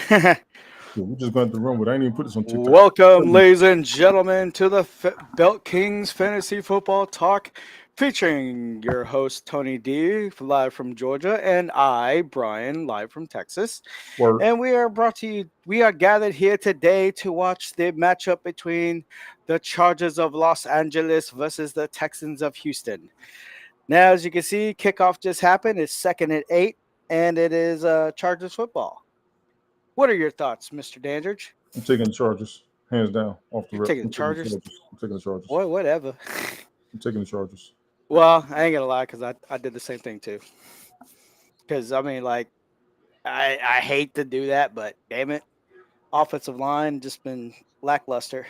Yeah, we just going to run with it. I ain't even put this on TikTok. Welcome, ladies and gentlemen, to the Belt Kings Fantasy Football Talk, featuring your host Tony D, live from Georgia, and I, Brian, live from Texas. Word. And we are brought to you. We are gathered here today to watch the matchup between the Chargers of Los Angeles versus the Texans of Houston. Now, as you can see, kickoff just happened. It's 2nd and 8, and it is Chargers football. What are your thoughts, Mr. Dandridge? I'm taking the Chargers, hands down, off the You're rip. taking the I'm taking the Chargers? Chargers. I'm taking the Chargers. Boy, whatever. I'm taking the Chargers. Well, I ain't gonna lie, because I did the same thing too. Because I mean, like, I hate to do that, but damn it, offensive line just been lackluster.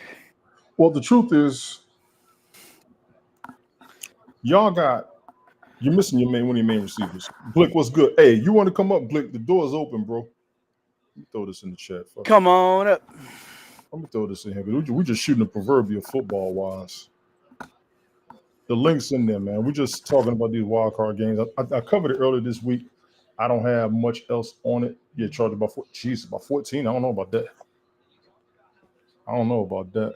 Well, the truth is, y'all got you're missing one of your main receivers. Blick, what's good? Hey, you want to come up, Blick? The door is open, bro. Let me throw this in the chat. Fuck it. Come on up. Let me throw this in here. We just shooting a proverbial football wise. The link's in there, man. We're just talking about these wild card games. I covered it earlier this week. I don't have much else on it. You get charged about about 14. I don't know about that. I don't know about that.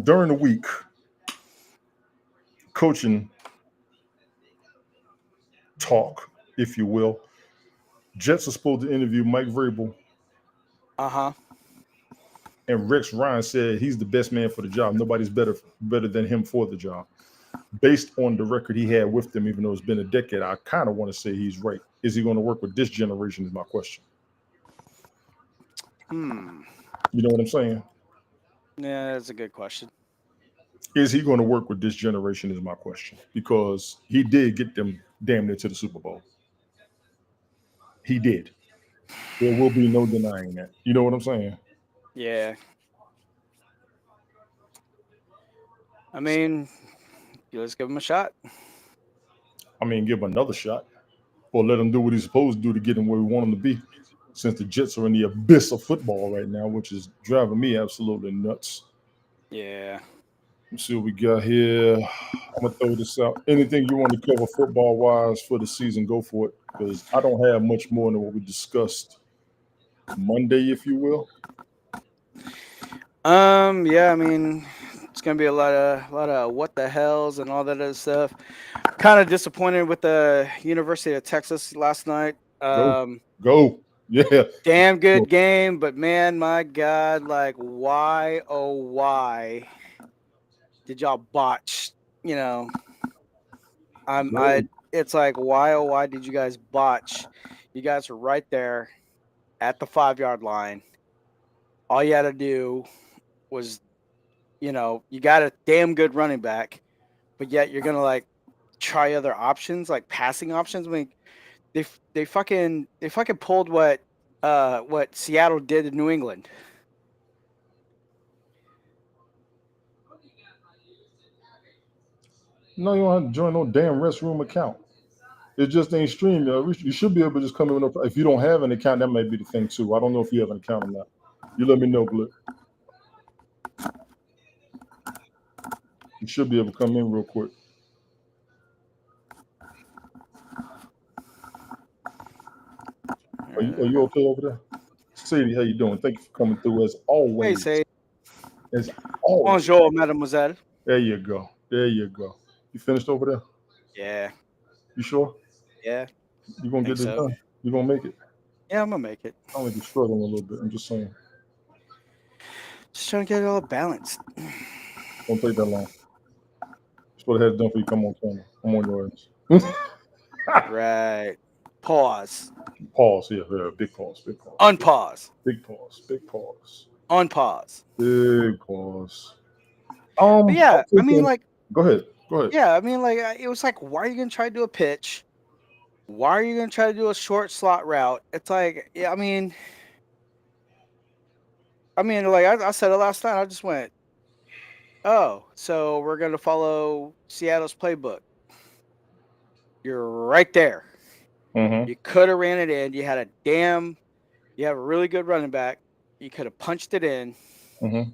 During the week, coaching talk, if you will. Jets are supposed to interview Mike Vrabel, Uh huh. and Rex Ryan said he's the best man for the job. Nobody's better than him for the job. Based on the record he had with them, even though it's been a decade, I kind of want to say he's right. Is he going to work with this generation? Is my question. Hmm. You know what I'm saying? Yeah, that's a good question. Is he going to work with this generation? Is my question, because he did get them damn near to the Super Bowl. He did. There will be no denying that. You know what I'm saying? Yeah. I mean, let's give him a shot. I mean, give him another shot, or let him do what he's supposed to do to get him where we want him to be. Since the Jets are in the abyss of football right now, which is driving me absolutely nuts. Yeah. Let's see what we got here. I'm gonna throw this out. Anything you want to cover football wise for the season, go for it. Because I don't have much more than what we discussed Monday, if you will. Yeah. I mean, it's gonna be a lot of what the hells and all that other stuff. Kind of disappointed with the University of Texas last night. Go, go, yeah. Damn good game, but man, my God, like why oh why did y'all botch? You know, I Go. it's like why oh why did you guys botch? You guys are right there at the 5 yard line. All you had to do was, you got a damn good running back, but yet you're gonna like try other options, like passing options. I mean, they fucking pulled what Seattle did in New England. No, you don't have to join no damn restroom account. It just ain't streamed. You should be able to just come in. If you don't have an account, that might be the thing too. I don't know if you have an account or not. You let me know, Blick. You should be able to come in real quick. Are you okay over there? Sadie, how you doing? Thank you for coming through as Hey, always. say As always. bonjour, mademoiselle. There you go. There you go. You finished over there? Yeah, You sure? yeah, You gonna think get this so. done? You gonna make it? Yeah, I'm gonna make it. I only be struggling a little bit. I'm just saying. Just trying to get it all balanced. Don't take that long. Just what I had done for you. Come on, camera. I'm on your ass. Right. Pause. Pause. Yeah. Big pause. Big pause. Unpause. Big pause. Big pause. Unpause. Big pause. But I'm yeah, I mean, thinking. like, Go ahead. Go ahead. yeah, I mean, like, it was like, why are you gonna try to do a pitch? Why are you gonna try to do a short slot route? It's like, yeah, I mean, like I said it last night. I just went, oh, so we're gonna follow Seattle's playbook. You're right there. Mm-hmm. You could have ran it in. You have a really good running back. You could have punched it in, Mm-hmm.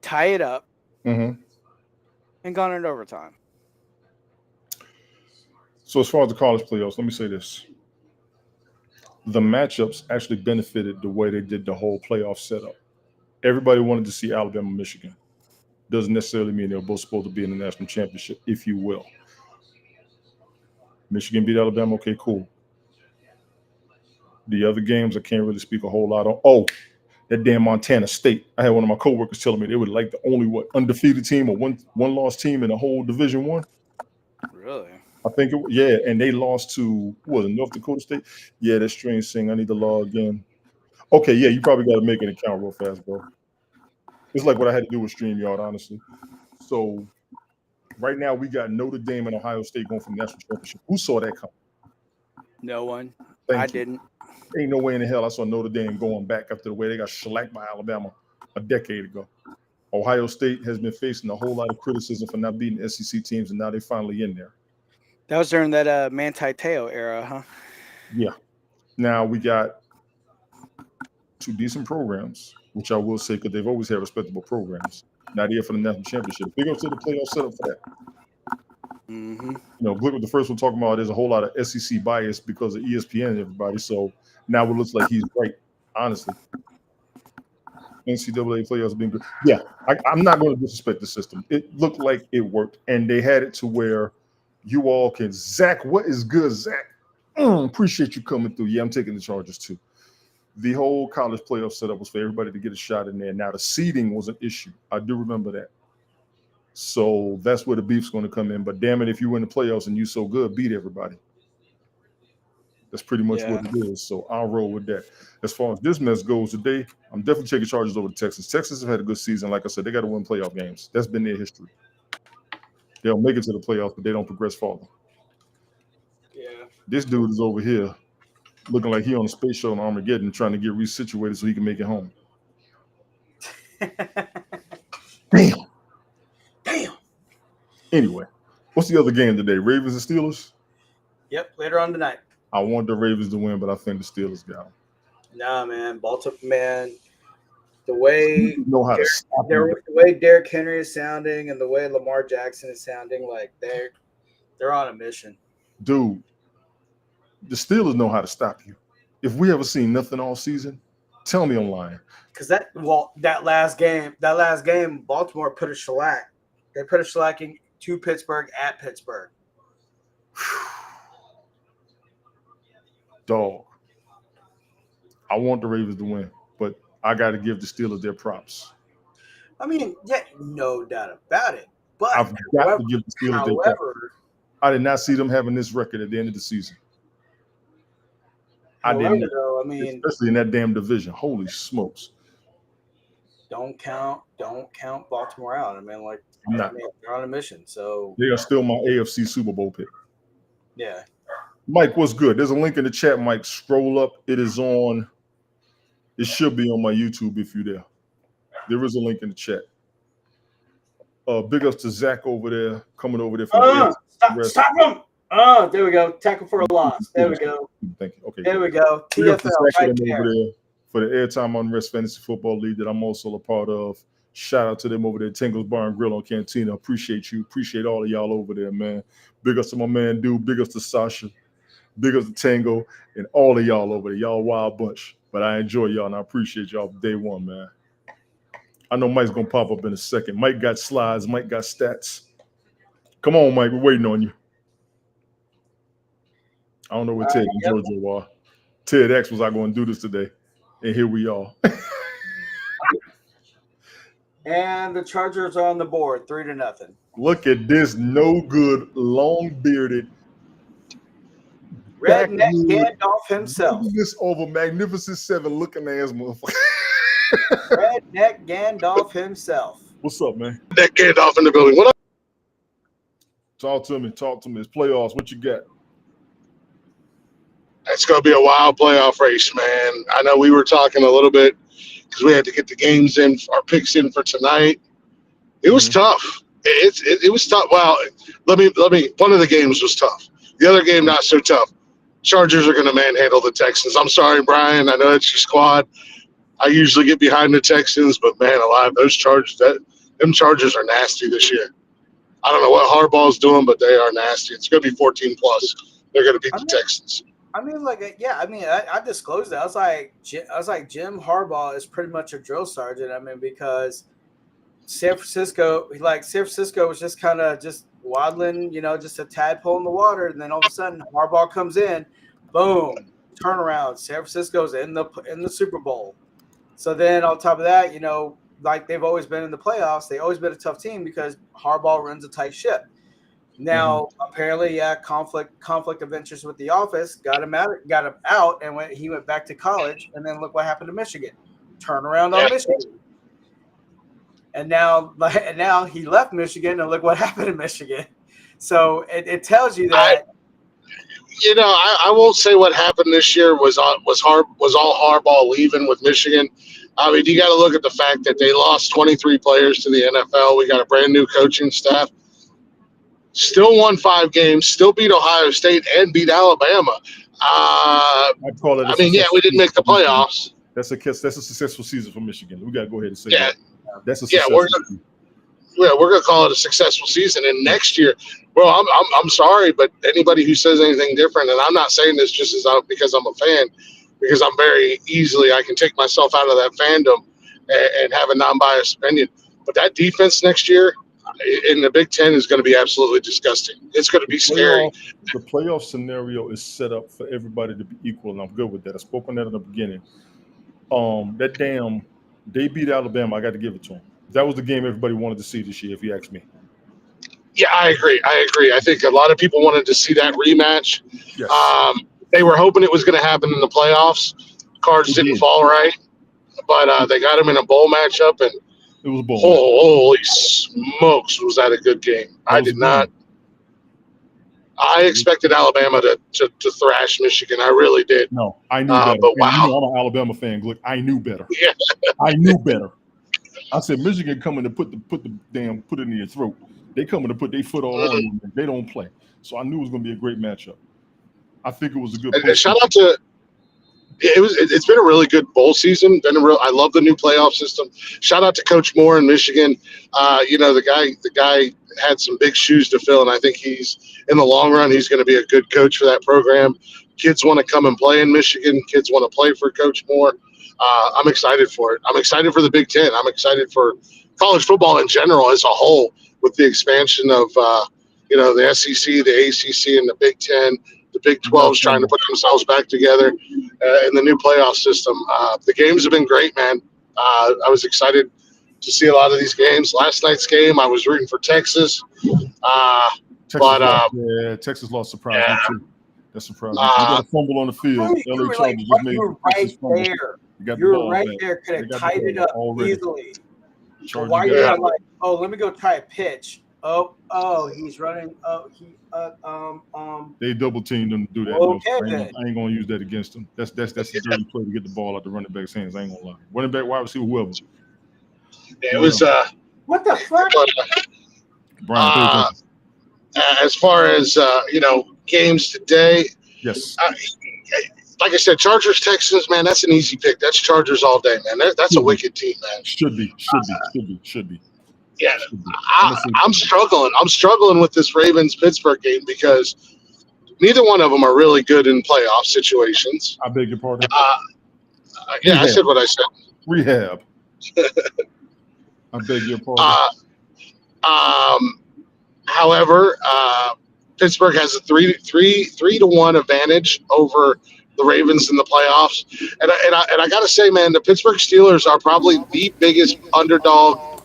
tie it up, Mm-hmm. and gone into overtime. So as far as the college playoffs, let me say this: the matchups actually benefited the way they did the whole playoff setup. Everybody wanted to see Alabama, Michigan. Doesn't necessarily mean they're both supposed to be in the national championship, if you will. Michigan beat Alabama. Okay, cool. The other games, I can't really speak a whole lot on. Oh, that damn Montana State. I had one of my coworkers telling me they were like the only undefeated team or one lost team in the whole Division One. Really? I think yeah, and they lost to North Dakota State. Yeah, that's strange thing. I need to log in. Okay, yeah, you probably got to make an account real fast, bro. It's like what I had to do with StreamYard, honestly. So right now we got Notre Dame and Ohio State going for the national championship. Who saw that coming? No one. Thank I you. didn't. Ain't no way in the hell I saw Notre Dame going back after the way they got shellacked by Alabama a decade ago. Ohio State has been facing a whole lot of criticism for not beating SEC teams, and now they're finally in there. That was during that Manti Te'o era, huh? Yeah. Now we got two decent programs, which I will say because they've always had respectable programs. Now they're for the national championship. Big up to the playoff setup for that. Mm-hmm. Glick with the first one talking about there's a whole lot of SEC bias because of ESPN and everybody. So now it looks like he's right, honestly. NCAA playoffs have been good. Yeah, I'm not going to disrespect the system. It looked like it worked, and they had it to where you all can. Zach, what is good, Zach? Appreciate you coming through. Yeah, I'm taking the Chargers too. The whole college playoff setup was for everybody to get a shot in there. Now the seeding was an issue. I do remember that. So that's where the beef's going to come in. But damn it, if you win the playoffs and you so good, beat everybody. That's pretty much what it is. So I'll roll with that. As far as this mess goes today, I'm definitely taking Chargers over to Texas. Texas have had a good season. Like I said, they got to win playoff games. That's been their history. They'll make it to the playoffs, but they don't progress farther. Yeah. This dude is over here looking like he on a space shuttle in Armageddon trying to get resituated so he can make it home. Damn. Anyway, what's the other game today? Ravens and Steelers? Yep, later on tonight. I want the Ravens to win, but I think the Steelers got them. Nah, man. Baltimore, man. The way the way Derrick Henry is sounding and the way Lamar Jackson is sounding, like they're on a mission. Dude, the Steelers know how to stop you. If we ever seen nothing all season, tell me I'm lying. Because that last game, Baltimore put a shellac. They put a shellacking to Pittsburgh at Pittsburgh. Dog. I want the Ravens to win, but I got to give the Steelers their props. I mean, yeah, no doubt about it. But I've got to give the Steelers their props. I did not see them having this record at the end of the season. I didn't. Though, I mean, especially in that damn division. Holy smokes! Don't count Baltimore out. I mean, like, they're on a mission. So they are still my AFC Super Bowl pick. Yeah. Mike, what's good? There's a link in the chat, Mike. Scroll up. It should be on my YouTube if you're there. There is a link in the chat. Big ups to Zach over there, coming over there. Stop him! Oh, there we go. Tackle for a loss. There we go. Thank you. Okay. There we go. TFL right there. Over there for the Airtime Unrest Fantasy Football League that I'm also a part of. Shout out to them over there, Tingles Bar and Grill on Cantina. Appreciate you. Appreciate all of y'all over there, man. Big ups to my man, dude. Big ups to Sasha. Big ups to Tango and all of y'all over there. Y'all wild bunch. But I enjoy y'all and I appreciate y'all day one, man. I know Mike's going to pop up in a second. Mike got slides. Mike got stats. Come on, Mike. We're waiting on you. I don't know where Ted and JoJo are. Ted X was I going to do this today. And here we are. And the Chargers are on the board, 3-0. Look at this no good, long-bearded redneck Gandalf himself. This over Magnificent Seven looking ass motherfucker. Redneck Gandalf himself. What's up, man? That Gandalf in the building. What up? Talk to me. It's playoffs. What you got? It's going to be a wild playoff race, man. I know we were talking a little bit because we had to get the games in, our picks in for tonight. It was tough. It was tough. Well, let me. One of the games was tough. The other game not so tough. Chargers are going to manhandle the Texans. I'm sorry, Brian. I know it's your squad. I usually get behind the Texans, but man, alive, those Chargers. Them Chargers are nasty this year. I don't know what Harbaugh's doing, but they are nasty. It's going to be 14+. They're going to beat the Texans. I mean, like, yeah. I mean, I disclosed it. I was like, Jim Harbaugh is pretty much a drill sergeant. I mean, because San Francisco was just kind of just waddling, just a tadpole in the water, and then all of a sudden Harbaugh comes in, boom, turnaround. San Francisco's in the Super Bowl. So then on top of that, like they've always been in the playoffs, they've always been a tough team because Harbaugh runs a tight ship. Now, apparently, yeah, conflict of interest with the office got him out, and he went back to college, and then look what happened to Michigan. Turnaround on Michigan. And now he left Michigan, and look what happened to Michigan. So it tells you that. I won't say what happened this year was all Harbaugh leaving with Michigan. I mean, you got to look at the fact that they lost 23 players to the NFL. We got a brand new coaching staff. Still won 5 games, still beat Ohio State and beat Alabama. I'd call it. We didn't make the playoffs. That's a successful season for Michigan. We got to go ahead and say that. That's a successful season. We're gonna call it a successful season. And next year, well, I'm sorry, but anybody who says anything different, and I'm not saying this just because I'm a fan, because I'm I can take myself out of that fandom and have a non-biased opinion. But that defense next year in the Big Ten is going to be absolutely disgusting. It's going to be scary. The playoff scenario is set up for everybody to be equal, and I'm good with that. I spoke on that in the beginning. They beat Alabama. I got to give it to them. That was the game everybody wanted to see this year, if you ask me. Yeah, I agree. I think a lot of people wanted to see that rematch. Yes. They were hoping it was going to happen in the playoffs. Cards didn't fall right, but they got them in a bowl matchup, and it was a bowl. Holy smokes, was that a good game? I expected Alabama to thrash Michigan. I really did. No, I knew better. But wow. I'm an Alabama fan. Look, I knew better. Yeah. I knew better. I said Michigan coming to put it in your throat. They coming to put their foot all on you. They don't play. So I knew it was going to be a great matchup. I think it was a good. And shout out to. It's been a really good bowl season. I love the new playoff system. Shout out to Coach Moore in Michigan. The guy had some big shoes to fill, and I think in the long run he's going to be a good coach for that program. Kids want to come and play in Michigan. Kids want to play for Coach Moore. I'm excited for it. I'm excited for the Big Ten. I'm excited for college football in general as a whole, with the expansion of the SEC, the ACC, and the Big Ten. The Big 12 is trying to put themselves back together in the new playoff system. The games have been great, man. I was excited to see a lot of these games. Last night's game, I was rooting for Texas. Texas lost surprise. Yeah. Too. That's surprising. You got a fumble on the field. You were right there. You're right there. Could have tied it up easily. Why are you like, let me go try a pitch? He's running. They double teamed him to do that. Okay, I ain't gonna use that against him. That's a dirty play to get the ball out the running back's hands. I ain't gonna lie. Running back, wide receiver, whoever. It was. What the fuck? Brian, as far as games today, yes. Like I said, Chargers, Texans, man, that's an easy pick. That's Chargers all day, man. That's a wicked team, man. Should be. Yeah, I'm struggling. I'm struggling with this Ravens-Pittsburgh game because neither one of them are really good in playoff situations. I beg your pardon? I said what I said. Rehab. I beg your pardon. However, Pittsburgh has a 3-1 advantage over the Ravens in the playoffs. And I got to say, man, the Pittsburgh Steelers are probably the biggest underdog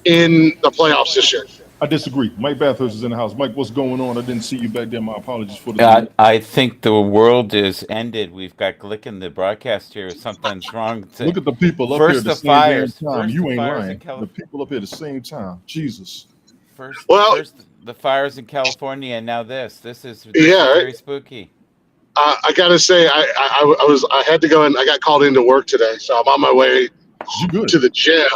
in the playoffs this year. I disagree. Mike Bathurst is in the house. Mike, what's going on? I didn't see you back there. My apologies for the I think the world is ended. We've got Glick in the broadcast here. Something's wrong. Look at the people up here at the same time. You ain't lying. The people up here at the same time. Jesus. First the fires in California, and now this. This is very spooky. I gotta say, I had to go and I got called into work today, so I'm on my way to the gym.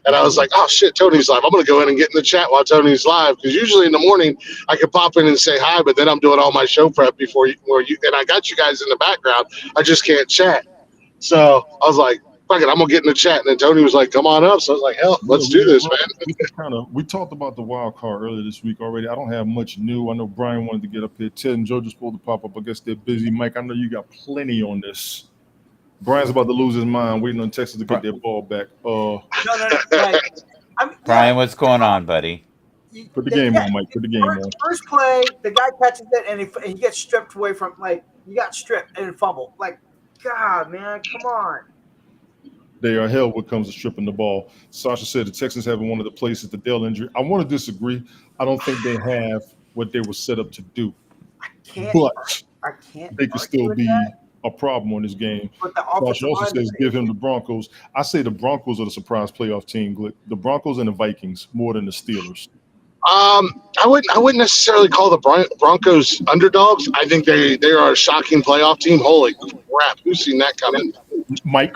And I was like, oh, shit, Tony's live. I'm going to go in and get in the chat while Tony's live. Because usually in the morning, I could pop in and say hi, but then I'm doing all my show prep before and I got you guys in the background. I just can't chat. So I was like, fuck it, I'm gonna get in the chat. And then Tony was like, come on up. So I was like, hell, let's do this, man. We talked about the wild card earlier this week already. I don't have much new. I know Brian wanted to get up here. Ted and Joe supposed to pop up. I guess they're busy. Mike, I know you got plenty on this. Brian's about to lose his mind, waiting on Texas to get their ball back. No. Brian, what's going on, buddy? Put the game on, Mike. Put the game on. First play, the guy catches it, and he gets stripped away from, like, he got stripped and fumbled. Like, God, man, come on. They are hell when it comes to stripping the ball. Sasha said the Texans having one of the places, the Dell injury. I want to disagree. I don't think they have what they were set up to do. But they could still be a problem on this game. But the Sasha also says give him the Broncos. I say the Broncos are the surprise playoff team, Glick. The Broncos and the Vikings more than the Steelers. I wouldn't necessarily call the Broncos underdogs. I think they are a shocking playoff team. Holy crap, who's seen that coming? Mike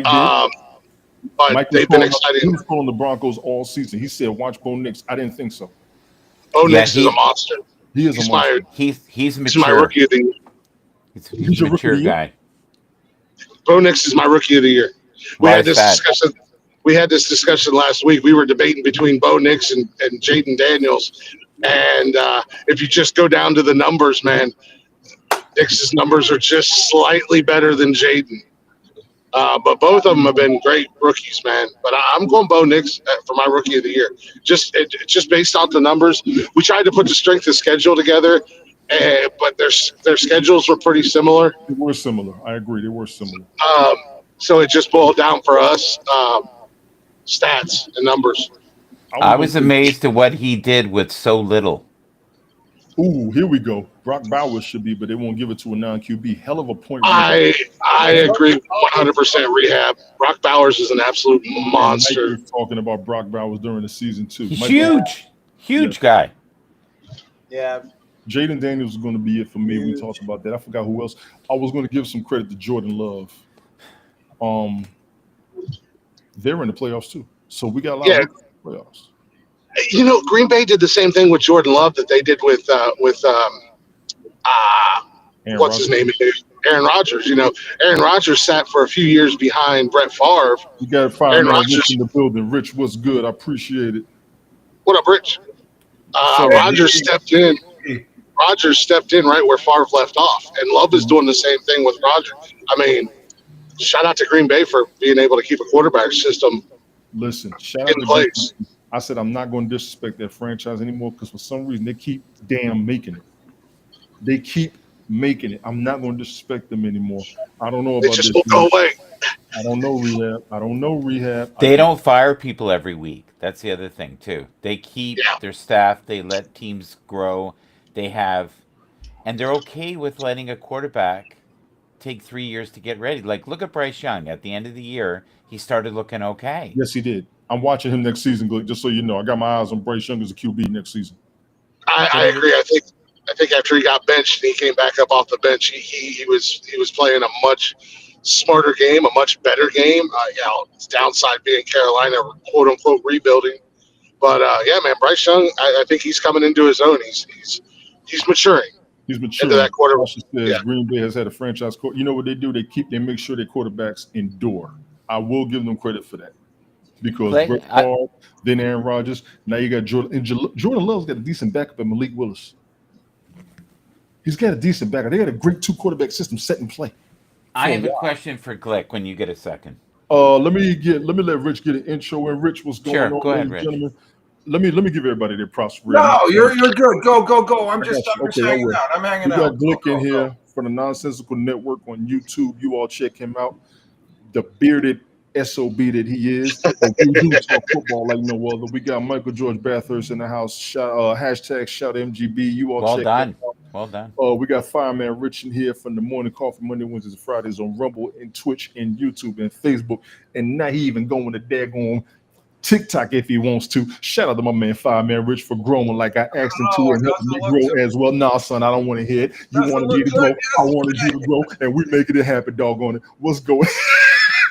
did. But Mike they've been excited. He was calling the Broncos all season. He said, "Watch Bo Nix." I didn't think so. Bo Nix is a monster. He is a monster. He's mature. He's my rookie of the year. He's a mature guy. Bo Nix is my rookie of the year. We had this discussion last week. We were debating between Bo Nix and Jaden Daniels. And if you just go down to the numbers, man, Nix's numbers are just slightly better than Jaden. But both of them have been great rookies, man. But I'm going Bo Nix for my rookie of the year. Just based off the numbers. We tried to put the strength of schedule together, but their schedules were pretty similar. They were similar. I agree. They were similar. So it just boiled down for us stats and numbers. I was amazed at what he did with so little. Ooh, here we go. Brock Bowers should be, but they won't give it to a non-QB. Hell of a point. I agree 100% rehab. Brock Bowers is an absolute monster. Mike was talking about Brock Bowers during the season, too. He's huge guy. Yeah. Jaden Daniels is going to be it for me. We talked about that. I forgot who else. I was going to give some credit to Jordan Love. They're in the playoffs, too. So we got a lot of playoffs. You know, Green Bay did the same thing with Jordan Love that they did with what's his name? Aaron Rodgers. You know, Aaron Rodgers sat for a few years behind Brett Favre. You got to find Rich in the building. Rich, what's good? I appreciate it. What up, Rich? Rodgers stepped in. Rodgers stepped in right where Favre left off, and Love is doing the same thing with Rodgers. I mean, shout out to Green Bay for being able to keep a quarterback system. Listen, shout out to place. I said I'm not going to disrespect that franchise anymore because for some reason they keep making it. They keep making it. I'm not going to disrespect them anymore. I don't know about this. Will go away. I don't know rehab. They don't fire people every week. That's the other thing too. They keep their staff. They let teams grow. And they're okay with letting a quarterback take 3 years to get ready. Like, look at Bryce Young. At the end of the year, he started looking okay. Yes, he did. I'm watching him next season, just so you know. I got my eyes on Bryce Young as a QB next season. I agree. I think after he got benched and he came back up off the bench, he was playing a much smarter game, a much better game. It's downside being Carolina, quote unquote, rebuilding. But man, Bryce Young, I think he's coming into his own. He's maturing. He's maturing. Into that quarterback. Green Bay has had a franchise coach. You know what they do? They make sure their quarterbacks endure. I will give them credit for that. Because Brett Favre, then Aaron Rodgers, now you got Jordan. And Jordan Love's got a decent backup at Malik Willis. He's got a decent backup. They got a great 2-quarterback system set in play. I have a question for Glick when you get a second. Let me let Rich get an intro. And Rich, what's going on? Go ahead, Rich. Gentlemen. Let me give everybody their props. No, you're good. Go. I'm just hanging out. I'm hanging out. We got Glick in here from the Nonsensical Network on YouTube. You all check him out. The bearded SOB that he is. We do talk football like no other. We got Michael George Bathurst in the house. Hashtag shout MGB. You all check him out. Well done. We got Fireman Rich in here from the Morning Coffee Monday, Wednesdays, and Fridays on Rumble and Twitch and YouTube and Facebook. And now he even going to daggone TikTok if he wants to. Shout out to my man Fireman Rich for growing like I asked him to and helping me grow as well. Nah, son, I don't want to hear it. You wanted me to grow. I wanted you to grow, and we making it happen, doggone it. What's going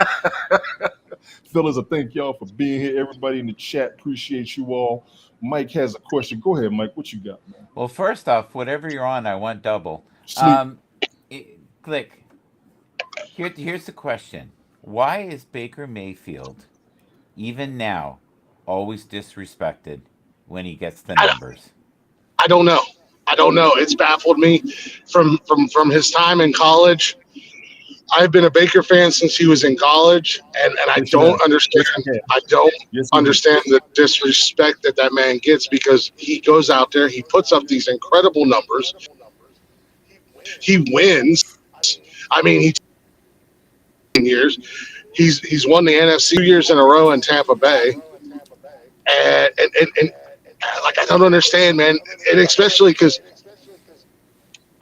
on? Fellas, I thank y'all for being here. Everybody in the chat, appreciate you all. Mike has a question. Go ahead, Mike. What you got, man? Well, first off, whatever you're on, I want double. Glick, here's the question. Why is Baker Mayfield, even now, always disrespected when he gets the numbers? I don't know. I don't know. It's baffled me from his time in college. I've been a Baker fan since he was in college, and I Yes, you don't have. understand. Yes, you have. I don't Yes, you have. understand the disrespect that man gets because he goes out there, he puts up these incredible numbers, he wins. I mean, years he's won the NFC 2 years in a row in Tampa Bay, and like I don't understand, man, and especially because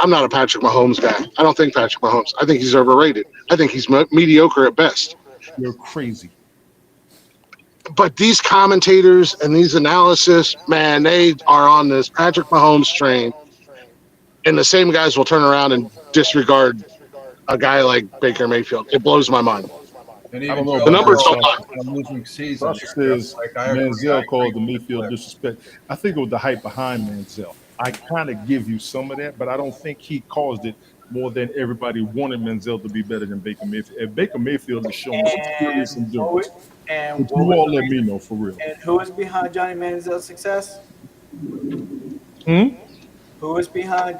I'm not a Patrick Mahomes guy. I don't think Patrick Mahomes. I think he's overrated. I think he's mediocre at best. You're crazy. But these commentators and these analysis, man, they are on this Patrick Mahomes train, and the same guys will turn around and disregard a guy like Baker Mayfield. It blows my mind. And I even don't know The about numbers that, don't lie. Sasha. on a losing season. Sasha there, says like, I agree Manziel called the with Mayfield Cliff. disrespect. I think it was the hype behind Manziel. I kind of give you some of that, but I don't think he caused it more than everybody wanted Manziel to be better than Baker Mayfield. And Baker Mayfield has shown some serious endurance. And But you all let me know for real. and who is behind Johnny Manziel's success? Hmm? Who is behind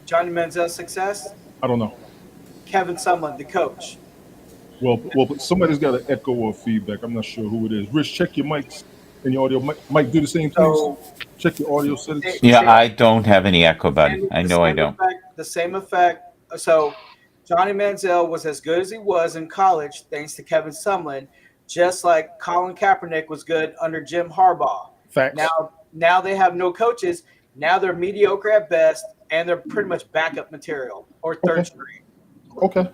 Johnny Manziel's success? I don't know. Kevin Sumlin, the coach. Well, but somebody's got an echo or feedback. I'm not sure who it is. Rich, check your mics and your audio. Mike, do the same, please. So Check your audio settings. Yeah, I don't have any echo, buddy. I know I don't. The same effect. So Johnny Manziel was as good as he was in college thanks to Kevin Sumlin, just like Colin Kaepernick was good under Jim Harbaugh. Facts. Now they have no coaches. Now they're mediocre at best, and they're pretty much backup material or third string. Okay.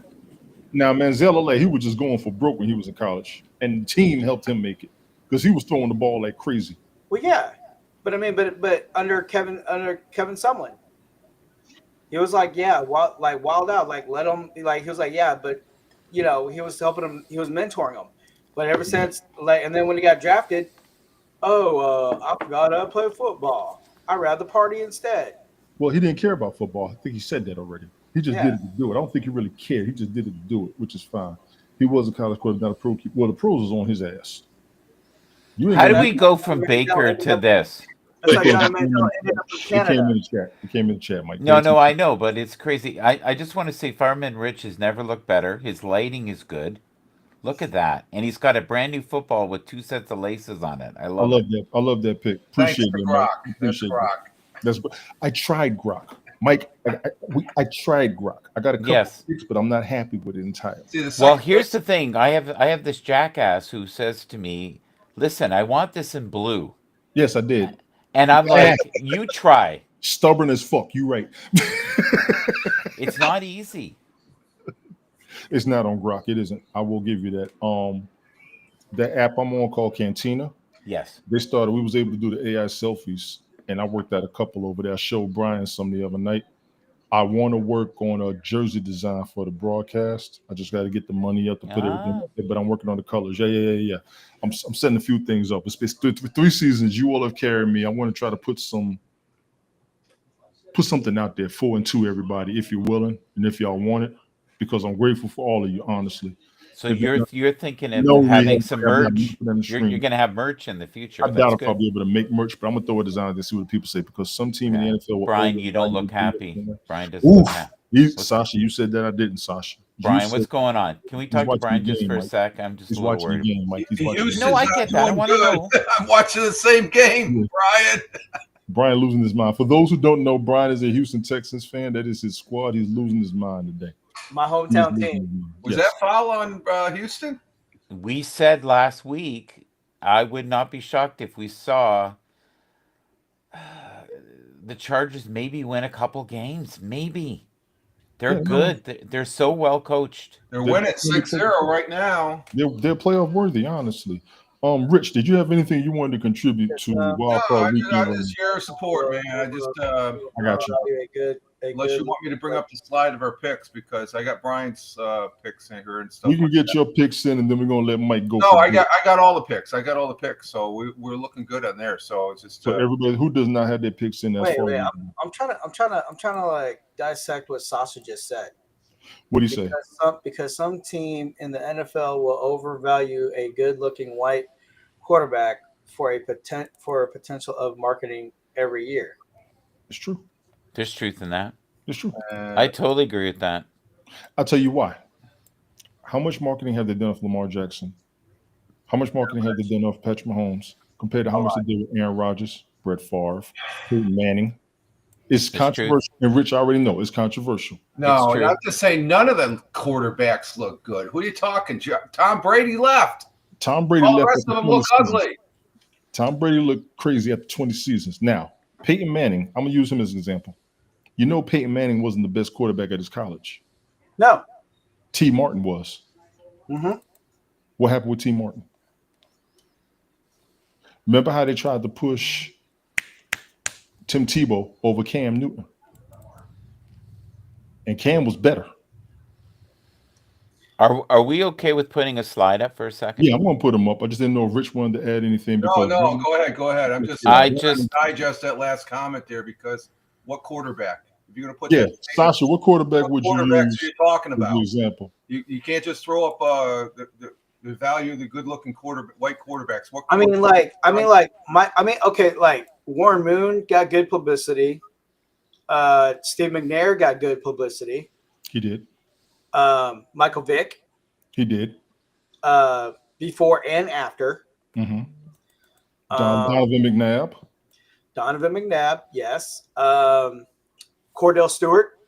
Now, Manziel, he was just going for broke when he was in college, and the team helped him make it because he was throwing the ball like crazy. Well, yeah, but I mean, but under Kevin Sumlin, he was like, yeah, wild out, like let him, like he was like, yeah, but he was helping him, he was mentoring him, but ever since and then when he got drafted, I forgot how to play football. I'd rather party instead. Well, he didn't care about football. I think he said that already. He just did it to do it. I don't think he really cared. He just did it to do it, which is fine. He was a college quarterback, not a pro. Well, the pros was on his ass. How do we go from Baker to this? That's like He Johnny Manziel ended up in Canada. came in the chat. He came in the chat, Mike. No, I know, but it's crazy. I just want to say Fireman Rich has never looked better. His lighting is good. Look at that. And he's got a brand new football with 2 sets of laces on it. I love that. I love that pick. Appreciate Thanks it, to Mike. Grok. Appreciate That's it. Grok. I tried Grok. Mike, I tried Grok. I got a couple Yes. picks, but I'm not happy with it entirely. See, the Well, second here's the thing. I have this jackass who says to me, "Listen, I want this in blue." Yes, I did. And I'm like, "You try." Stubborn as fuck. You right. It's not easy. It's not on Grok. It isn't. I will give you that. The app I'm on called Cantina. Yes. We was able to do the AI selfies, and I worked out a couple over there. I showed Brian some the other night. I want to work on a jersey design for the broadcast. I just got to get the money up to put everything up there, but I'm working on the colors. Yeah. I'm setting a few things up. It's been 3 seasons. You all have carried me. I want to try to put something out there, 4 and 2, everybody, if you're willing and if y'all want it, because I'm grateful for all of you, honestly. So you're thinking of having some merch. You're going to have merch in the future. I doubt if I'll be able to make merch, but I'm gonna throw a design and see what people say, because some team in the NFL. Brian, you don't look happy. Brian doesn't look happy. Sasha, you said that. I didn't, Sasha. Brian, what's going on? Can we talk to Brian just for a sec? I'm just a little worried. Game, Mike. He's watching No, I get that. I want to know. I'm watching the same game, Brian. Brian losing his mind. For those who don't know, Brian is a Houston Texans fan. That is his squad. He's losing his mind today. My hometown team. Was that foul on Houston? We said last week, I would not be shocked if we saw the Chargers maybe win a couple games. Maybe. They're good. They're so well coached. They're winning 6-0 right now. They're playoff worthy, honestly. Rich, did you have anything you wanted to contribute to Wild Card Weekend? I just share support, man. I got you. Unless you want me to bring up the slide of our picks, because I got Brian's picks in here and stuff. We can get your picks in, and then we're gonna let Mike go. No, I got all the picks. So we're looking good on there. So it's just so everybody who does not have their picks in. Wait. I'm trying to like dissect what Sasha just said. What do you say? Because some team in the NFL will overvalue a good-looking white quarterback for a potential of marketing every year. It's true. There's truth in that. It's true. I totally agree with that. I'll tell you why. How much marketing have they done of Lamar Jackson? How much marketing have they done of Patrick Mahomes compared to how much they did with Aaron Rodgers, Brett Favre, Peyton Manning? It's controversial, and Rich, I already know it's controversial. No, I'm just saying none of them quarterbacks look good. Who are you talking? Tom Brady left. Tom Brady All the left. rest of them look ugly. Tom Brady looked crazy after 20 seasons. Now, Peyton Manning, I'm going to use him as an example. You know Peyton Manning wasn't the best quarterback at his college. No. T. Martin was. Mm-hmm. What happened with T. Martin? Remember how they tried to push Tim Tebow over Cam Newton? And Cam was better. Are we okay with putting a slide up for a second? Yeah, I'm going to put him up. I just didn't know if Rich wanted to add anything. No, go ahead. I'm just digest that last comment there because what quarterback? If you're going to put Sasha, what quarterback would you use? Are you talking about? Example. You can't just throw up the value of the good-looking white quarterbacks. Like Warren Moon got good publicity. Steve McNair got good publicity. He did. Michael Vick. He did. Before and after. Mm-hmm. Donovan McNabb. Donovan McNabb, yes. Cordell Stewart.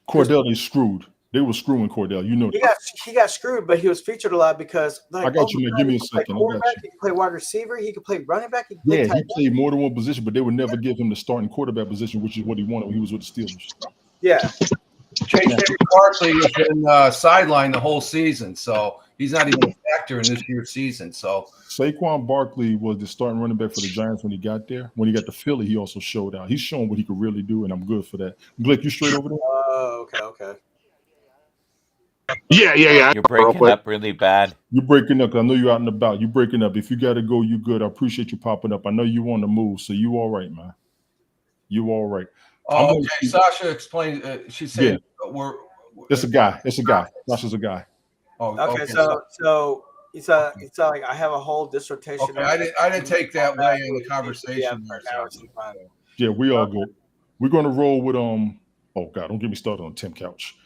Cordell is screwed. They were screwing Cordell. You know he got screwed, but he was featured a lot because I got you, man. Give me a second. He could play wide receiver. He could play running back. He played more than one position, but they would never give him the starting quarterback position, which is what he wanted when he was with the Steelers. Yeah. Chase Barkley has been sidelined the whole season, so he's not even a factor in this year's season. So Saquon Barkley was the starting running back for the Giants when he got there. When he got to Philly, he also showed out. He's shown what he could really do, and I'm good for that. Glick, you straight over there? Oh, okay. Yeah. You're breaking up really bad. You're breaking up. I know you're out and about. You're breaking up. If you got to go, you good. I appreciate you popping up. I know you on the move, so you all right, man. You all right. Oh, okay. Sasha explained. She said, It's a guy. Sasha's a guy. Oh, okay. So it's like I have a whole dissertation. Okay, I didn't take that way in the conversation. Yeah, we all good. We're gonna roll with Oh God, don't get me started on Tim Couch.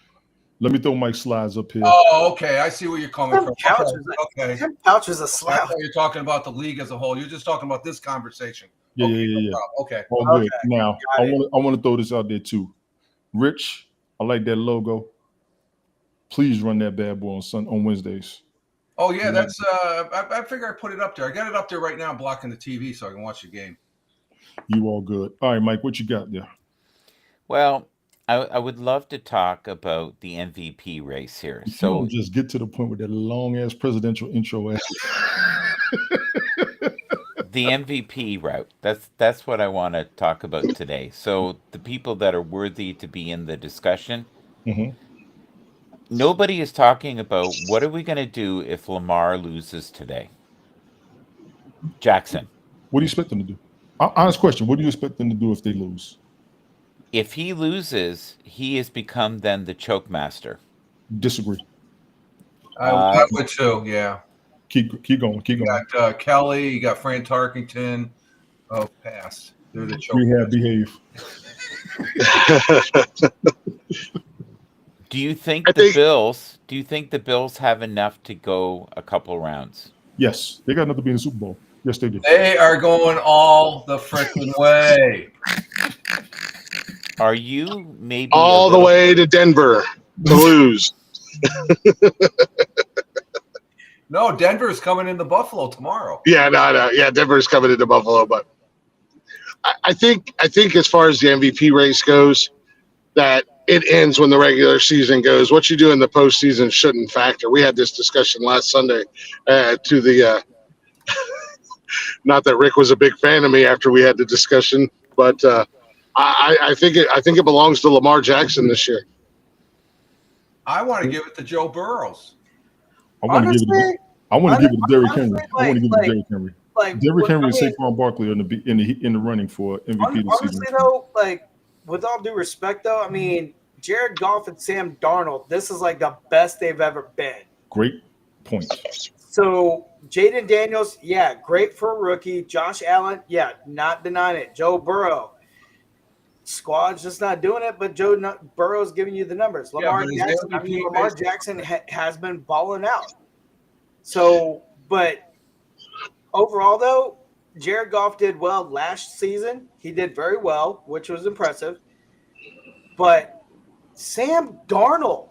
Let me throw Mike Slides up here. Oh, okay. I see where you're coming from. Okay. Tim Couch is a slap. You're talking about the league as a whole. You're just talking about this conversation. Yeah. Okay. All good. Now, I want to throw this out there too. Rich, I like that logo. Please run that bad boy on Wednesdays. Oh yeah, that's I figure I put it up there. I got it up there right now, blocking the TV so I can watch the game. You all good. All right, Mike, what you got there? Well, I would love to talk about the MVP race here. So just get to the point with that long ass presidential intro. The MVP route. That's what I want to talk about today. So the people that are worthy to be in the discussion. Mm-hmm. Nobody is talking about what are we going to do if Lamar loses today. Jackson. What do you expect them to do? Honest question. What do you expect them to do if they lose? If he loses, he has become then the choke master. Disagree. I would too. Yeah. Keep going. You got Kelly. You got Fran Tarkenton. Oh, pass. They're the choke. Behave. Do you think the Bills have enough to go a couple rounds? Yes, they got enough to be in the Super Bowl. Yes, they do. They are going all the freaking way. Are you maybe all the way to Denver to lose? No, Denver's coming into Buffalo tomorrow. Yeah, no. Yeah, Denver's coming into Buffalo, but I think as far as the MVP race goes, that it ends when the regular season goes. What you do in the postseason shouldn't factor. We had this discussion last Sunday to the not that Rick was a big fan of me after we had the discussion, but I think it belongs to Lamar Jackson this year. I want to give it to Joe Burrows. I want to give it to Derrick Henry. I want to give it to Derrick Henry. Derrick Henry and Saquon Barkley are in the running for MVP this season. Honestly, though, with all due respect, though, I mean, Jared Goff and Sam Darnold, this is like the best they've ever been. Great point. So Jaden Daniels, yeah, great for a rookie. Josh Allen, yeah, not denying it. Joe Burrow, squad's just not doing it, but Burrow's giving you the numbers. Lamar Jackson has been balling out. So, but overall, though, Jared Goff did well last season. He did very well, which was impressive. But Sam Darnold,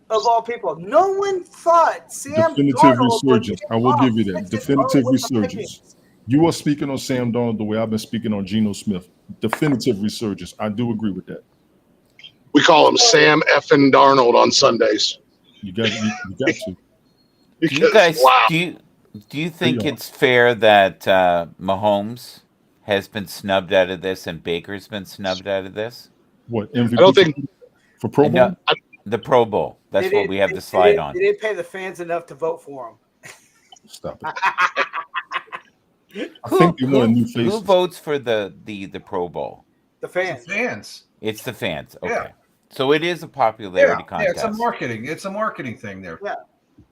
of all people, no one thought Sam Definitive Darnold resurgence. I will give you that. 6-0 Definitive with the resurgence. Vikings. You are speaking on Sam Darnold the way I've been speaking on Geno Smith. Definitive resurgence. I do agree with that. We call him Sam effing Darnold on Sundays. You got to. Do you Because, guys wow. do you think Yeah. it's fair that Mahomes has been snubbed out of this and Baker's been snubbed out of this? What MVP I don't think for Pro And Bowl? the Pro Bowl. That's They what we have the didn't- slide on. They didn't pay the fans enough to vote for him. Stop it. I think they want new faces. Who votes for the Pro Bowl? The fans. Fans. It's the fans. Okay. Yeah. So it is a popularity Yeah, contest. it's a marketing thing there. Yeah.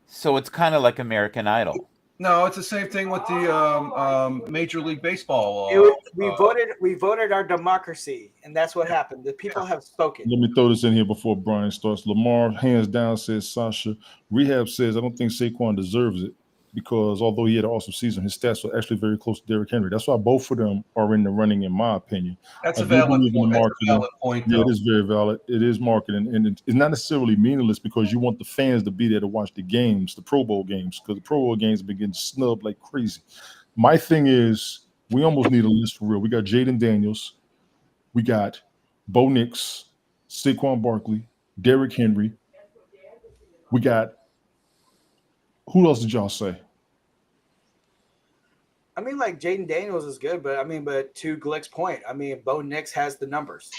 So it's kind of like American Idol. No, it's the same thing with the Major League Baseball. We voted our democracy, and that's what happened. The people have spoken. Let me throw this in here before Brian starts. Lamar, hands down, says Sasha. Rehab says, I don't think Saquon deserves it because although he had an awesome season, his stats were actually very close to Derrick Henry. That's why both of them are in the running, in my opinion. That's I a do valid believe in point. the That's a marketing. valid point. Yeah, though. it is very valid. It is marketing, and it's not necessarily meaningless because you want the fans to be there to watch the games, the Pro Bowl games, because the Pro Bowl games have been getting snubbed like crazy. My thing is, we almost need a list for real. We got Jaden Daniels, we got Bo Nix, Saquon Barkley, Derrick Henry. We got who else did y'all say? I mean, like Jaden Daniels is good, but to Glick's point, Bo Nix has the numbers.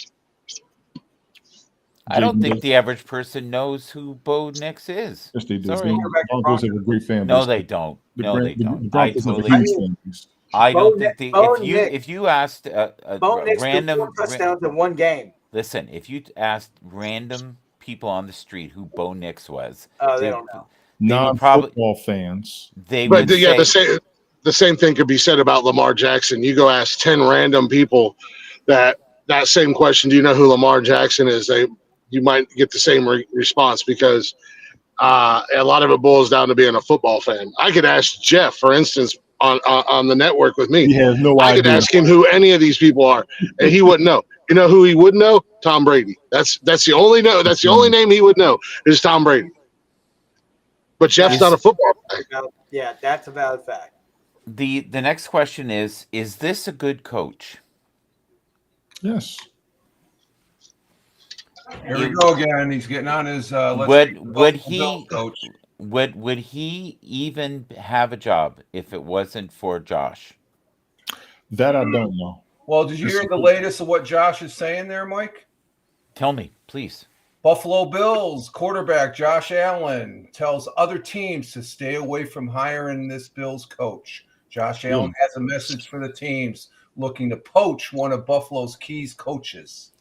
I don't Jaden think Daniels. the average person knows who Bo Nix is. Yes, they do. Sorry. The Broncos have a great fan base. No, they don't. The No, Gran- they the don't. I Broncos have a totally. huge fan base. I Bo don't Nix- think Bo if Nix- you asked a Bo Nix threw random 4 touchdowns in one game. listen, if you asked random people on the street who Bo Nix was, Oh, they they- don't know. Non-football fans. they But would yeah, say, the same thing could be said about Lamar Jackson. You go ask 10 random people that same question. Do you know who Lamar Jackson is? You might get the same response because a lot of it boils down to being a football fan. I could ask Jeff, for instance, on the network with He me. has no I could idea. ask him who any of these people are, and he wouldn't know. You know who he would know? Tom Brady. That's the only name he would know is Tom Brady. But Jeff's not a football fan. Yeah, that's a valid fact. the next question is this a good coach? Yes. Here we go again. He's getting on his. Would he coach? would he even have a job if it wasn't for Josh? That I don't know. Well, did you hear the latest of what Josh is saying there, Mike? Tell me, please. Buffalo Bills quarterback Josh Allen tells other teams to stay away from hiring this Bills coach. Josh Allen has a message for the teams looking to poach one of Buffalo's key coaches.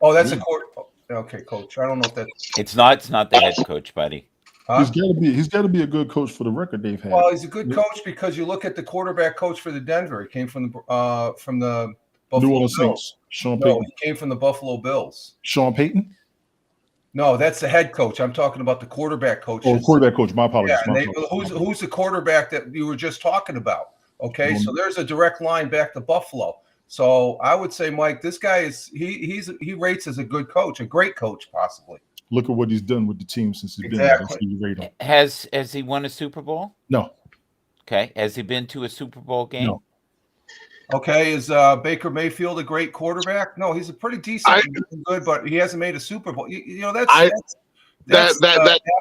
Oh, that's a court. Okay, coach. I don't know if that's. It's not the head coach, buddy. Huh? He's got to be a good coach for the record they've had. Well, he's a good coach because you look at the quarterback coach for the Denver. He came from the Buffalo New Orleans Bills. Saints. Sean No, Payton. he came from the Buffalo Bills. Sean Payton? No, that's the head coach. I'm talking about the quarterback coach. Oh, quarterback coach. My apologies. Yeah, My and apologies. who's the quarterback that you were just talking about? Okay, so there's a direct line back to Buffalo. So I would say, Mike, this guy he rates as a good coach, a great coach, possibly. Look at what he's done with the team since he's been Exactly. there. You rate him. Has he won a Super Bowl? No. Okay. Has he been to a Super Bowl game? No. Okay, is Baker Mayfield a great quarterback? No, he's a pretty decent, good, but he hasn't made a Super Bowl. You know, that's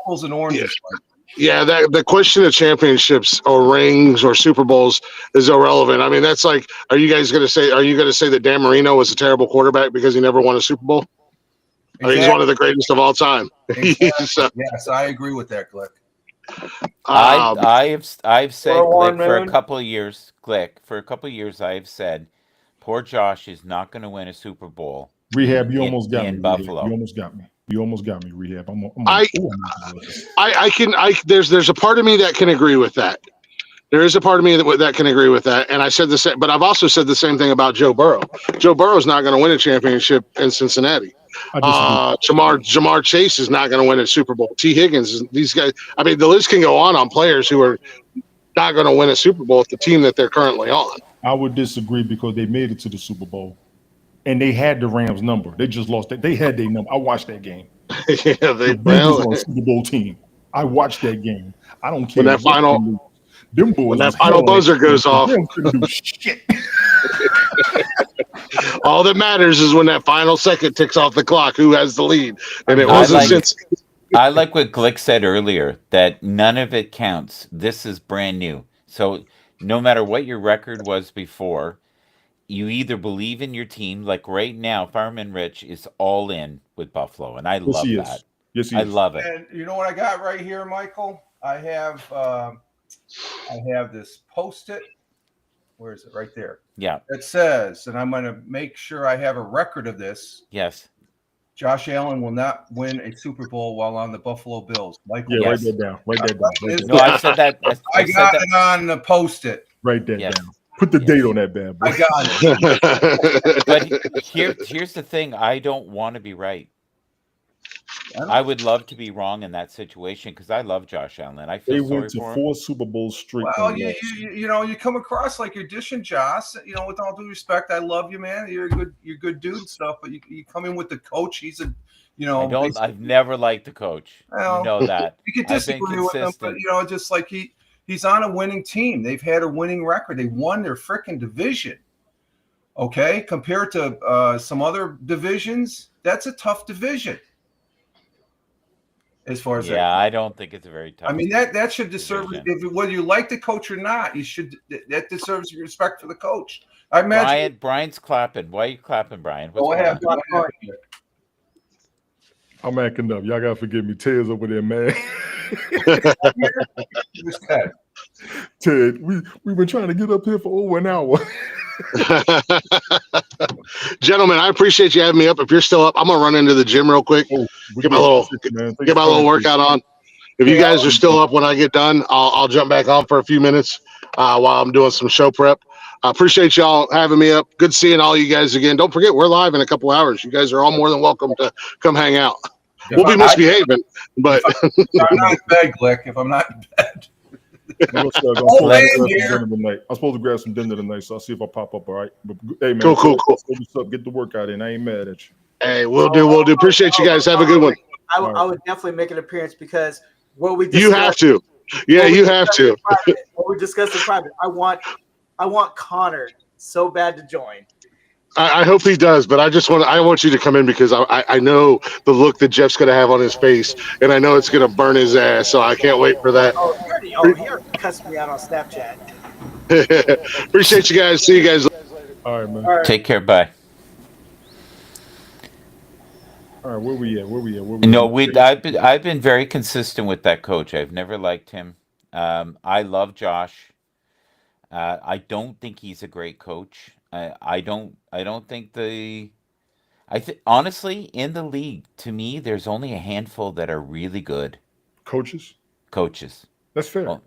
apples and oranges. Yeah, the question of championships or rings or Super Bowls is irrelevant. I mean, that's like, are you going to say that Dan Marino was a terrible quarterback because he never won a Super Bowl? Exactly. He's one of the greatest of all time. Exactly. So, yes, I agree with that, Glick. I've said, Glick, for a Moon. couple of years, Glick, for a couple of years, I've said, poor Josh is not going to win a Super Bowl Rehab, you almost got in me. Buffalo. Rehab. You almost got me. You almost got me, Rehab. There's a part of me that can agree with that. There is a part of me that can agree with that. And I said the same, but I've also said the same thing about Joe Burrow. Joe Burrow's not going to win a championship in Cincinnati. Jamar Chase is not going to win a Super Bowl. T. Higgins, these guys. I mean, the list can go on players who are not going to win a Super Bowl with the team that they're currently on. I would disagree because they made it to the Super Bowl, and they had the Rams number. They just lost it. They had their number. I watched that game. Yeah, the Bengals were a Super Bowl team. I watched that game. I don't care. When that final buzzer goes off, couldn't do shit. All that matters is when that final second ticks off the clock, who has the lead, and it wasn't since. I like what Glick said earlier, that none of it counts. This is brand new. So no matter what your record was before, you either believe in your team, like right now, Fireman Rich is all in with Buffalo, and I love that. Yes, I love it. And you know what I got right here, Michael? I have this Post-it. Where is it? Right there. Yeah. It says, and I'm going to make sure I have a record of this. Yes. Josh Allen will not win a Super Bowl while on the Buffalo Bills. Michael, yeah, write that down. Write that down. No, I said that. I got it on the Post-it. Write that down. Put the date on that bad boy. I got it. But here's the thing. I don't want to be right. I would love to be wrong in that situation because I love Josh Allen. I feel they went to 4 Super Bowls straight. Well, you come across like you're dishing, Josh. You know, with all due respect, I love you, man. You're a good dude and stuff. But you come in with the coach. He's a, I've never liked the coach. Well, you know that. You can disagree with him, but just like he's on a winning team. They've had a winning record. They won their freaking division. Okay, compared to some other divisions, that's a tough division. As far as I don't think it's a very tough. I mean that should deserve whether you like the coach or not. That deserves respect for the coach. I imagine Brian's clapping. Why are you clapping, Brian? I'm acting up. Y'all gotta forgive me. Ted's over there, man. Ted, we've been trying to get up here for over an hour. Gentlemen, I appreciate you having me up. If you're still up, I'm gonna run into the gym real quick. Get my little workout on. If you guys are still up when I get done, I'll jump back on for a few minutes while I'm doing some show prep. I appreciate y'all having me up. Good seeing all you guys again. Don't forget, we're live in a couple hours. You guys are all more than welcome to come hang out. We'll be misbehaving, but if I'm not in bed, Glick. If I'm not in bed. I'm supposed to grab some dinner tonight, so I'll see if I pop up. All right. But, hey, man. Cool. What's up? Get the workout in. I ain't mad at you. Hey, we'll do. Appreciate you guys. Have a good one. I would definitely make an appearance because what we you have to. Yeah, you have to. What we discussed in private. I want Connor so bad to join. I hope he does, but I want you to come in because I know the look that Jeff's going to have on his face, and I know it's going to burn his ass, so I can't wait for that. He already cussed me out on Snapchat. Appreciate you guys. See you guys later. All right, man. All right. Take care. Bye. All right, where we at? No, I've been very consistent with that coach. I've never liked him. I love Josh. I don't think he's a great coach. I don't think honestly in the league, to me, there's only a handful that are really good coaches. That's fair. Well,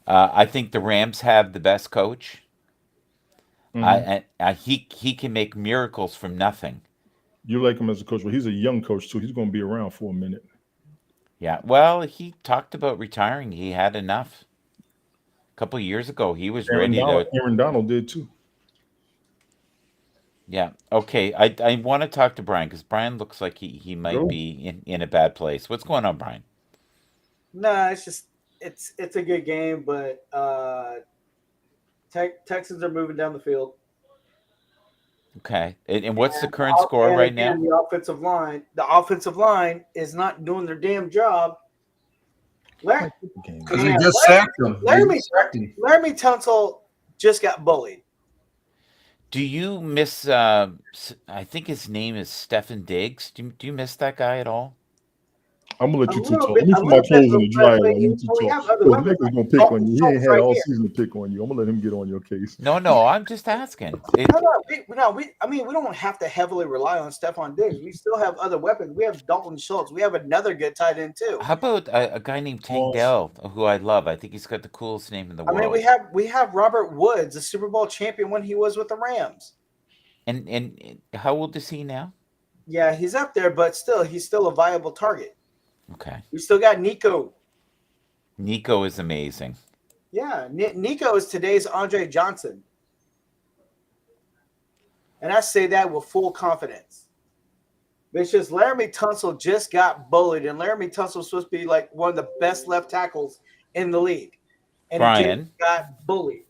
I think the Rams have the best coach. Mm-hmm. He can make miracles from nothing. You like him as a coach, but he's a young coach too. He's going to be around for a minute. Yeah. Well, he talked about retiring. He had enough. A couple of years ago, he was ready to. Aaron Donald did too. Yeah. Okay. I want to talk to Brian because Brian looks like he might be in a bad place. What's going on, Brian? No, it's just it's a good game, but Texans are moving down the field. Okay. And what's the current score right now? The offensive line is not doing their damn job. Because he just sacked him. Laramie Tunsil just got bullied. Do you miss? I think his name is Stefan Diggs. Do you miss that guy at all? I'm gonna let A you two little talk. bit, Let me a put my little bit, clothes in the dryer but while you two we talk. have other Because weapons. Nick is gonna Like pick on Dalton you. He ain't Schultz had right all here. season to pick on you. I'm gonna let him get on your case. No, I'm just asking. I mean, we don't have to heavily rely on Stephon Diggs. We still have other weapons. We have Dalton Schultz. We have another good tight end too. How about a guy named Tank Dell, who I love? I think he's got the coolest name in the I world. mean, we have Robert Woods, a Super Bowl champion when he was with the Rams. And how old is he now? Yeah, he's up there, but still, he's still a viable target. Okay. We still got Nico. Nico is amazing. Yeah, Nico is today's Andre Johnson. And I say that with full confidence. It's just Laramie Tunsil just got bullied, and Laramie Tunsil was supposed to be like one of the best left tackles in the league. And he Brian, just got bullied.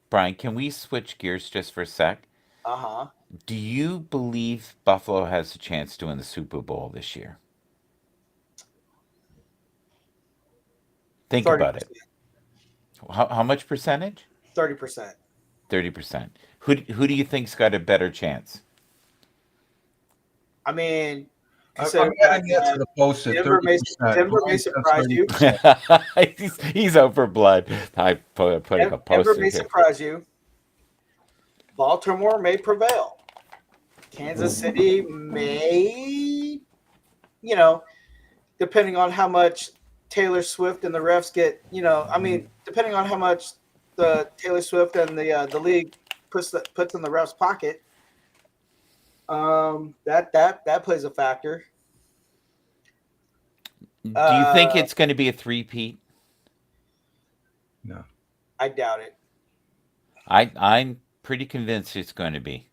Brian, can we switch gears just for a sec? Uh-huh. Do you believe Buffalo has a chance to win the Super Bowl this year? Think 30%. about it. How much percentage? 30%. 30%. Who do you think's got a better chance? I mean, I'm considering adding that to the post at Denver may 30%. Denver may surprise you. he's out for blood. I putting a Denver poster may here. surprise you. Baltimore may prevail. Kansas City may, depending on how much Taylor Swift and the refs get, I mean, depending on how much the Taylor Swift and the league puts in the refs' pocket, that plays a factor. Do you think it's going to be a three-peat? No. I doubt it. I'm pretty convinced it's going to be.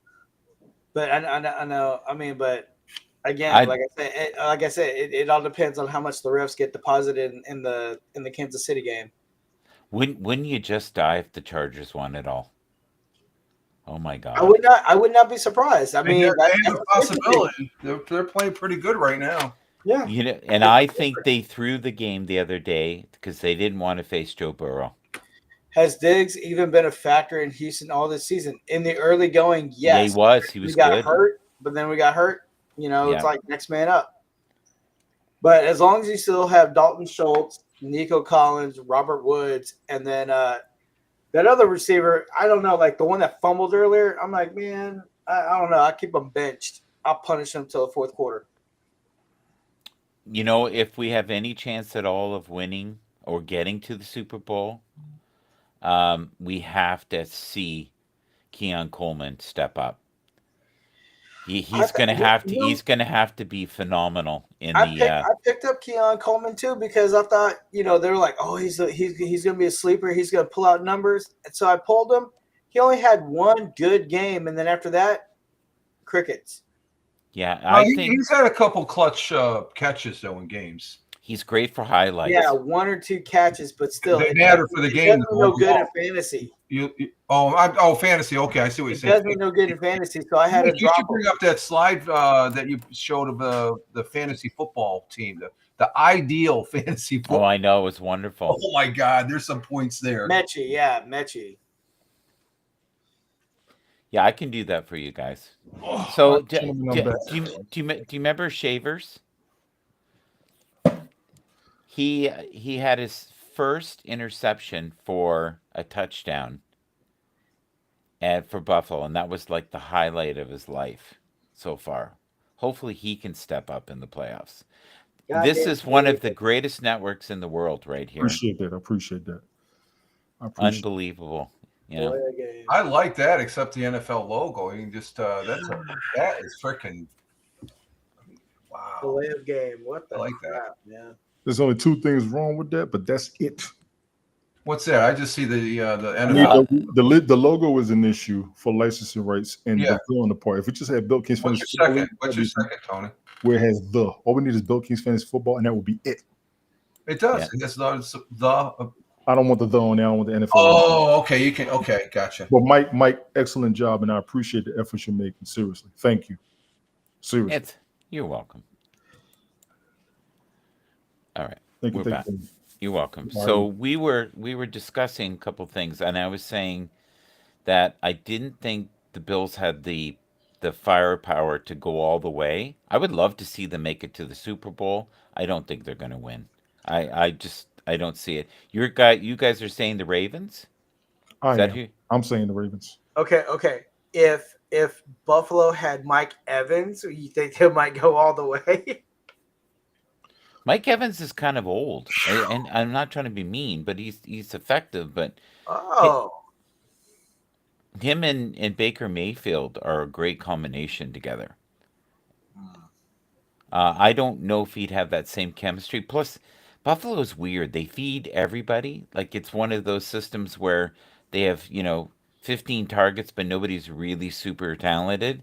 But I know. I mean, but again, like I said, it all depends on how much the refs get deposited in the Kansas City game. Wouldn't you just die if the Chargers won it all? Oh my God! I would not be surprised. I mean, that's a possibility. They're playing pretty good right now. Yeah. And I think they threw the game the other day because they didn't want to face Joe Burrow. Has Diggs even been a factor in Houston all this season? In the early going, yes. Yeah, he was. He was got good. hurt, but then we got hurt. It's like next man up. But as long as you still have Dalton Schultz, Nico Collins, Robert Woods, and then that other receiver, I don't know, like the one that fumbled earlier, I'm like, man, I don't know. I keep him benched. I'll punish him till the fourth quarter. If we have any chance at all of winning or getting to the Super Bowl, we have to see Keon Coleman step up. He's going to have to. He's going to have to be phenomenal in I picked up Keon Coleman too because I thought they were like, oh, he's going to be a sleeper. He's going to pull out numbers, and so I pulled him. He only had one good game, and then after that, crickets. Yeah, I think he's had a couple clutch catches though in games. He's great for highlights. Yeah, one or two catches, but still, they matter for the game. No good in fantasy. Fantasy. Okay, I see what you're saying. It does me no good in fantasy, so I had to drop. You should bring up that slide that you showed of the fantasy football team, the ideal fantasy football. Oh, I know, it was wonderful. Oh my God, there's some points there. Mechie. Yeah, I can do that for you guys. So, do you remember Shavers? He had his first interception for a touchdown for Buffalo, and that was like the highlight of his life so far. Hopefully, he can step up in the playoffs. This is one of the greatest networks in the world, right here. I appreciate that. Unbelievable. I like that, except the NFL logo. You can just that is freaking wow. The live game. What the I like crap, man. There's only two things wrong with that, but that's it. What's that? I just see the NFL. The logo is an issue for licensing rights and the on the part. If we just have Bill King's Fantasy Football, what's your second, Tony? Where it has the all we need is Bill King's Fantasy Football, and that would be it. It does. Yeah. It's the. I don't want the on there. I want the NFL. Oh, okay. You can. Okay, gotcha. But Mike, excellent job, and I appreciate the efforts you're making. Seriously, thank you. Seriously, you're welcome. All right, we're back. You're welcome. So we were discussing a couple things, and I was saying that I didn't think the Bills had the the firepower to go all the way. I would love to see them make it to the Super Bowl. I don't think they're going to win. I don't see it. You guys are saying the Ravens? I that am. who? I'm saying the Ravens. Okay. If Buffalo had Mike Evans, you think they might go all the way? Mike Evans is kind of old, and I'm not trying to be mean, but he's effective. But Oh, him and Baker Mayfield are a great combination together. I don't know if he'd have that same chemistry. Plus, Buffalo is weird. They feed everybody. Like it's one of those systems where they have 15 targets, but nobody's really super talented,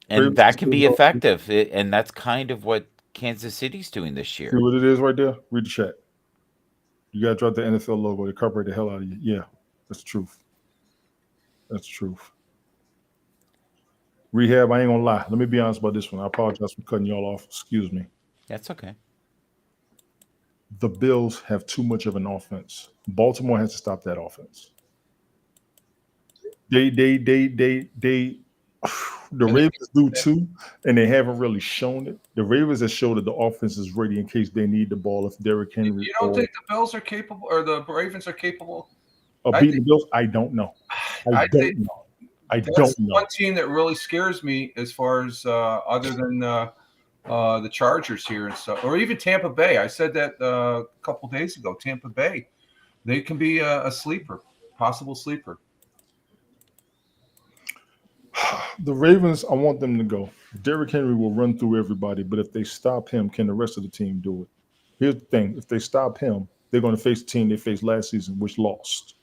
and Ravens that can still be healthy. effective. And that's kind of what Kansas City's doing this See year. what it is right there? Read the chat. You got to drop the NFL logo. They cover the hell out of you. Yeah, that's the truth. That's the truth. Rehab, I ain't going to lie. Let me be honest about this one. I apologize for cutting y'all off. Excuse me. That's okay. The Bills have too much of an offense. Baltimore has to stop that offense. They the Ravens do too, and they haven't really shown it. The Ravens have showed that the offense is ready in case they need the ball. If Derrick Henry, You don't think the Bills are capable, or the Ravens are capable? of I beating think- the Bills, I don't know. I think don't know. I That's don't the know. one team that really scares me as far as other than the Chargers here and stuff, or even Tampa Bay. I said that a couple days ago. Tampa Bay, they can be a sleeper, possible sleeper. The Ravens, I want them to go. Derrick Henry will run through everybody, but if they stop him, can the rest of the team do it? Here's the thing: if they stop him, they're going to face the team they faced last season, which lost.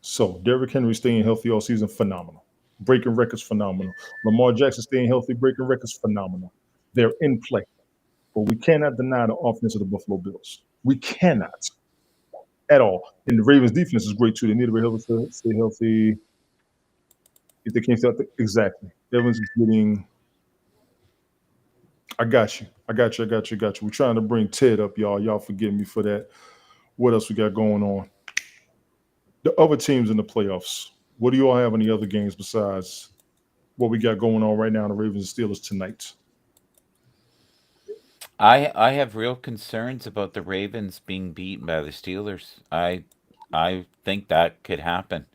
So Derrick Henry staying healthy all season, phenomenal. Breaking records, phenomenal. Lamar Jackson staying healthy, breaking records, phenomenal. They're in play. But we cannot deny the offense of the Buffalo Bills. We cannot at all. And the Ravens defense is great too. They need to be healthy, stay healthy. If they can't stay healthy, exactly. Evans is getting. I got you. We're trying to bring Ted up, y'all. Y'all forgive me for that. What else we got going on? The other teams in the playoffs. What do you all have in the other games besides what we got going on right now in the Ravens and Steelers tonight? I have real concerns about the Ravens being beaten by the Steelers. I think that could happen.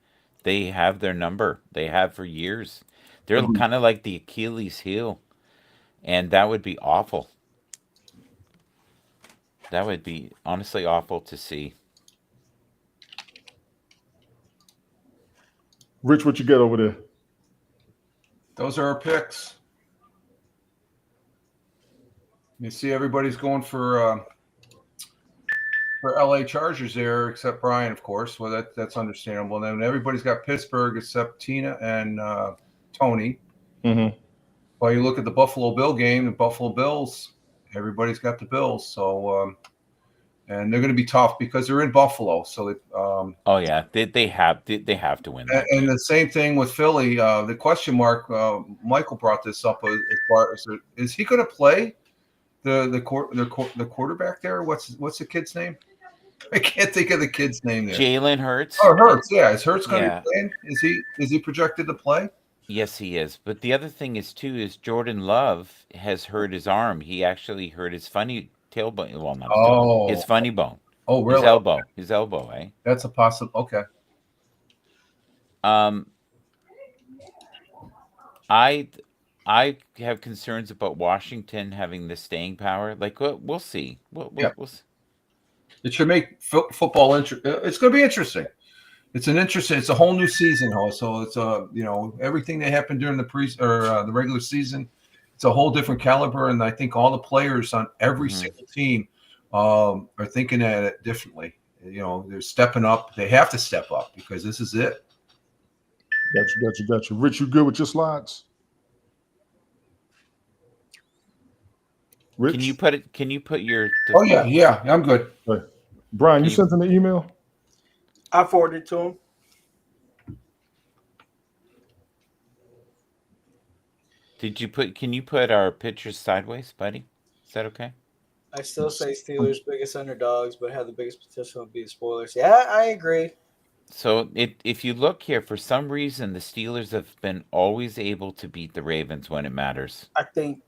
They have their number. They have for years. They're Agreed. kind of like the Achilles heel, and that would be awful. That would be honestly awful to see. Rich, what you got over there? Those are our picks. You see, everybody's going for LA Chargers there, except Brian, of course. Well, that's understandable. Then everybody's got Pittsburgh except Tina and Tony. Mm-hmm. Well, you look at the Buffalo Bill game, the Buffalo Bills. Everybody's got the Bills, so and they're going to be tough because they're in Buffalo. So Oh yeah, they have to win that and game. the same thing with Philly. The question mark. Michael brought this up as far as is he going to play the quarterback there? What's the kid's name? I can't think of the kid's name there. Jalen Hurts. Oh, Hurts. Yeah, is Hurts going to Yeah. be playing? Is he projected to play? Yes, he is. But the other thing is too is Jordan Love has hurt his arm. He actually hurt his funny tailbone. Well, not his tailbone. His funny bone. Oh, really? His elbow, eh? That's a possible. Okay. I have concerns about Washington having the staying power. Like we'll see. We'll see. It should make football interesting. It's going to be interesting. It's a whole new season, so it's everything that happened during the regular season. It's a whole different caliber, and I think all the players on every single team are thinking at it differently. They're stepping up. They have to step up because this is it. Got you. Rich, you good with your slides? Rich? Can you put your? Oh yeah, I'm good. Right. Brian, you sent him the email? I forwarded it to him. Can you put our pictures sideways, buddy? Is that okay? I still say Steelers biggest underdogs, but have the biggest potential to be the spoilers. Yeah, I agree. So if you look here, for some reason, the Steelers have been always able to beat the Ravens when it matters. I think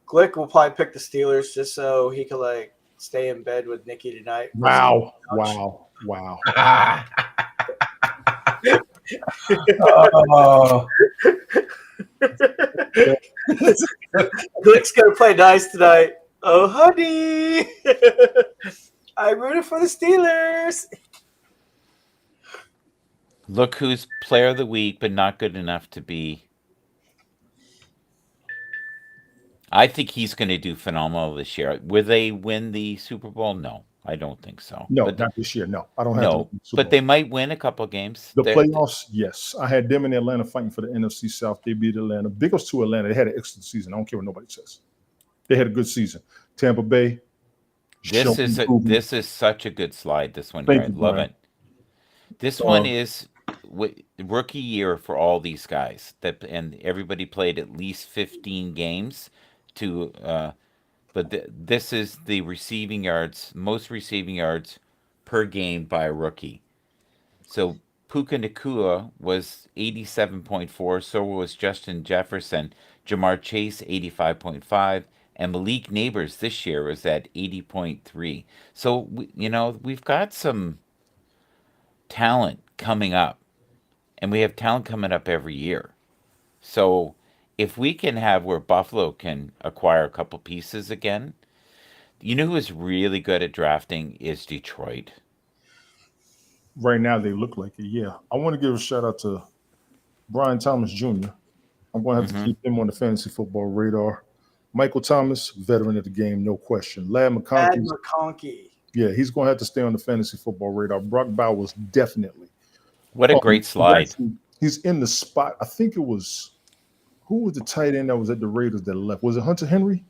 Glick will probably pick the Steelers just so he could like stay in bed with Nikki tonight. Wow. Wow. Wow. Oh, Glick's gonna play nice tonight. Oh, honey, I rooted for the Steelers. Look who's player of the week, but not good enough to be. I think he's going to do phenomenal this year. Will they win the Super Bowl? No, I don't think so. No, but not this year. No, I don't have no, to. but they might win a couple games. The playoffs, yes. I had them in Atlanta fighting for the NFC South. They beat Atlanta. Big ups to Atlanta. They had an excellent season. I don't care what nobody says. They had a good season. Tampa Bay. This is such a good slide. This one, Thank I you, love Brian. it. This one is rookie year for all these guys. And everybody played at least 15 games to. But this is the receiving yards, most receiving yards per game by a rookie. So Puka Nacua was 87.4. So was Justin Jefferson. Jamar Chase 85.5. And Malik Neighbors this year was at 80.3. So we've got some talent coming up, and we have talent coming up every year. So if we can have where Buffalo can acquire a couple pieces again, you know who is really good at drafting is Detroit. Right now, they look like it. Yeah, I want to give a shout out to Brian Thomas Jr. I'm going to have to keep him on the fantasy football radar. Michael Thomas, veteran of the game, no question. Lad McConkey. Yeah, he's going to have to stay on the fantasy football radar. Brock Bowers, definitely. What a great slide. He's in the spot. I think it was, who was the tight end that was at the Raiders that left? Was it Hunter Henry?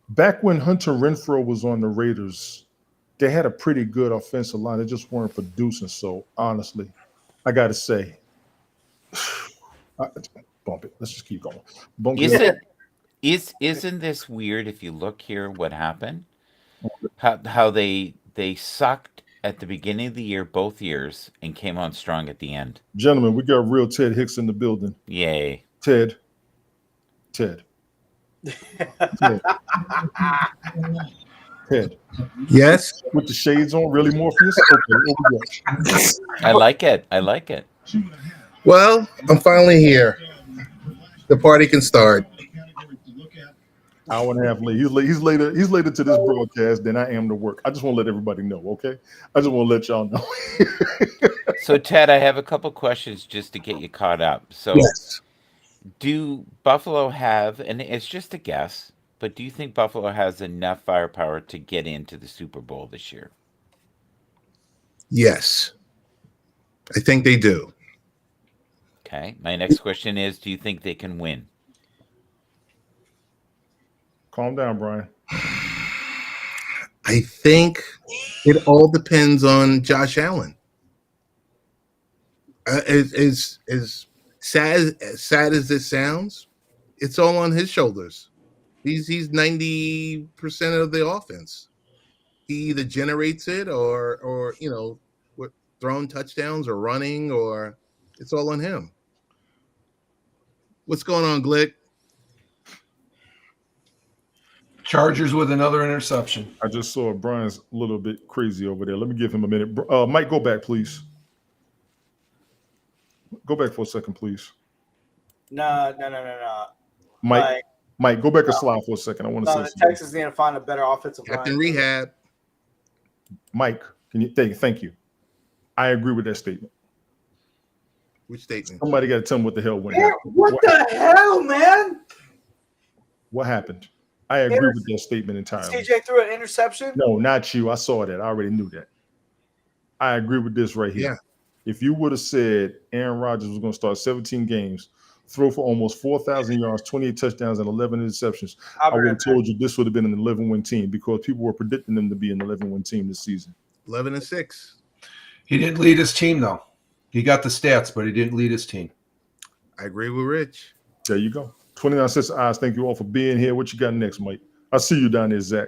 Back when Hunter Renfrow was on the Raiders, they had a pretty good offensive line. They just weren't producing. So, honestly, I got to say, bump it. Let's just keep going. Isn't this weird if you look here what happened? How they sucked at the beginning of the year, both years, and came on strong at the end. Gentlemen, we got real Ted Hicks in the building. Yay. Ted. Ted. Yes. With the shades on, really Morpheus? Okay, I like it. Well, I'm finally here. The party can start. Hour and a half late. He's later to this broadcast than I am to work. I just want to let everybody know, okay? I just want to let y'all know. So, Ted, I have a couple questions just to get you caught up. So, Yes. Do Buffalo have, and it's just a guess, but do you think Buffalo has enough firepower to get into the Super Bowl this year? Yes. I think they do. Okay. My next question is, do you think they can win? Calm down, Brian. I think it all depends on Josh Allen. As sad as this sounds, it's all on his shoulders. He's 90% of the offense. He either generates it or throwing touchdowns or running, or it's all on him. What's going on, Glick? Chargers with another interception. I just saw Brian's a little bit crazy over there. Let me give him a minute. Mike, go back, please. Go back for a second, please. No. Mike, go back a slide for a second. I want to say the something. Texans need to find a better offensive line. Captain Rehab. Mike, can you thank you. I agree with that statement. Which statement? Somebody got to tell me what the hell went Man, down. what the hell, man? What happened? I agree with that statement entirely. CJ threw an interception? No, not you. I saw that. I already knew that. I agree with this right here. Yeah. If you would have said Aaron Rodgers was going to start 17 games, throw for almost 4,000 yards, 28 touchdowns, and 11 interceptions, I would have told you this would have been an 11-win team because people were predicting them to be an 11-win team this season. 11-6. He didn't lead his team, though. He got the stats, but he didn't lead his team. I agree with Rich. There you go. 29 cents eyes. Thank you all for being here. What you got next, Mike? I see you down there, Zach.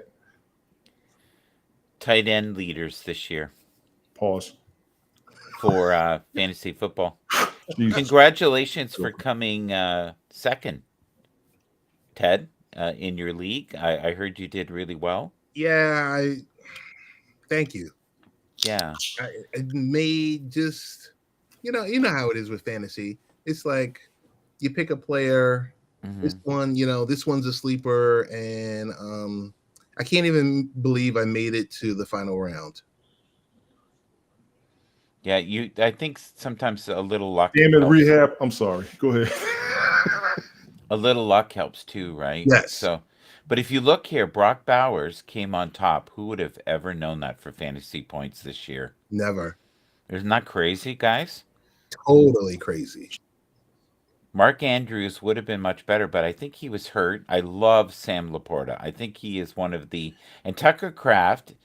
tight end leaders this year Pause. for fantasy football. Jesus. Congratulations for coming second, Ted, in your league. I heard you did really well. Yeah, thank you. Yeah. I made just you know how it is with fantasy. It's like you pick a player. This one, this one's a sleeper, and I can't even believe I made it to the final round. Yeah, I think sometimes a little luck. Damn it, helps. rehab. I'm sorry. Go ahead. A little luck helps too, right? Yes. So, but if you look here, Brock Bowers came on top. Who would have ever known that for fantasy points this year? Never. Isn't that crazy, guys? Totally crazy. Mark Andrews would have been much better, but I think he was hurt. I love Sam Laporta. I think he is one of the... And Tucker Kraft,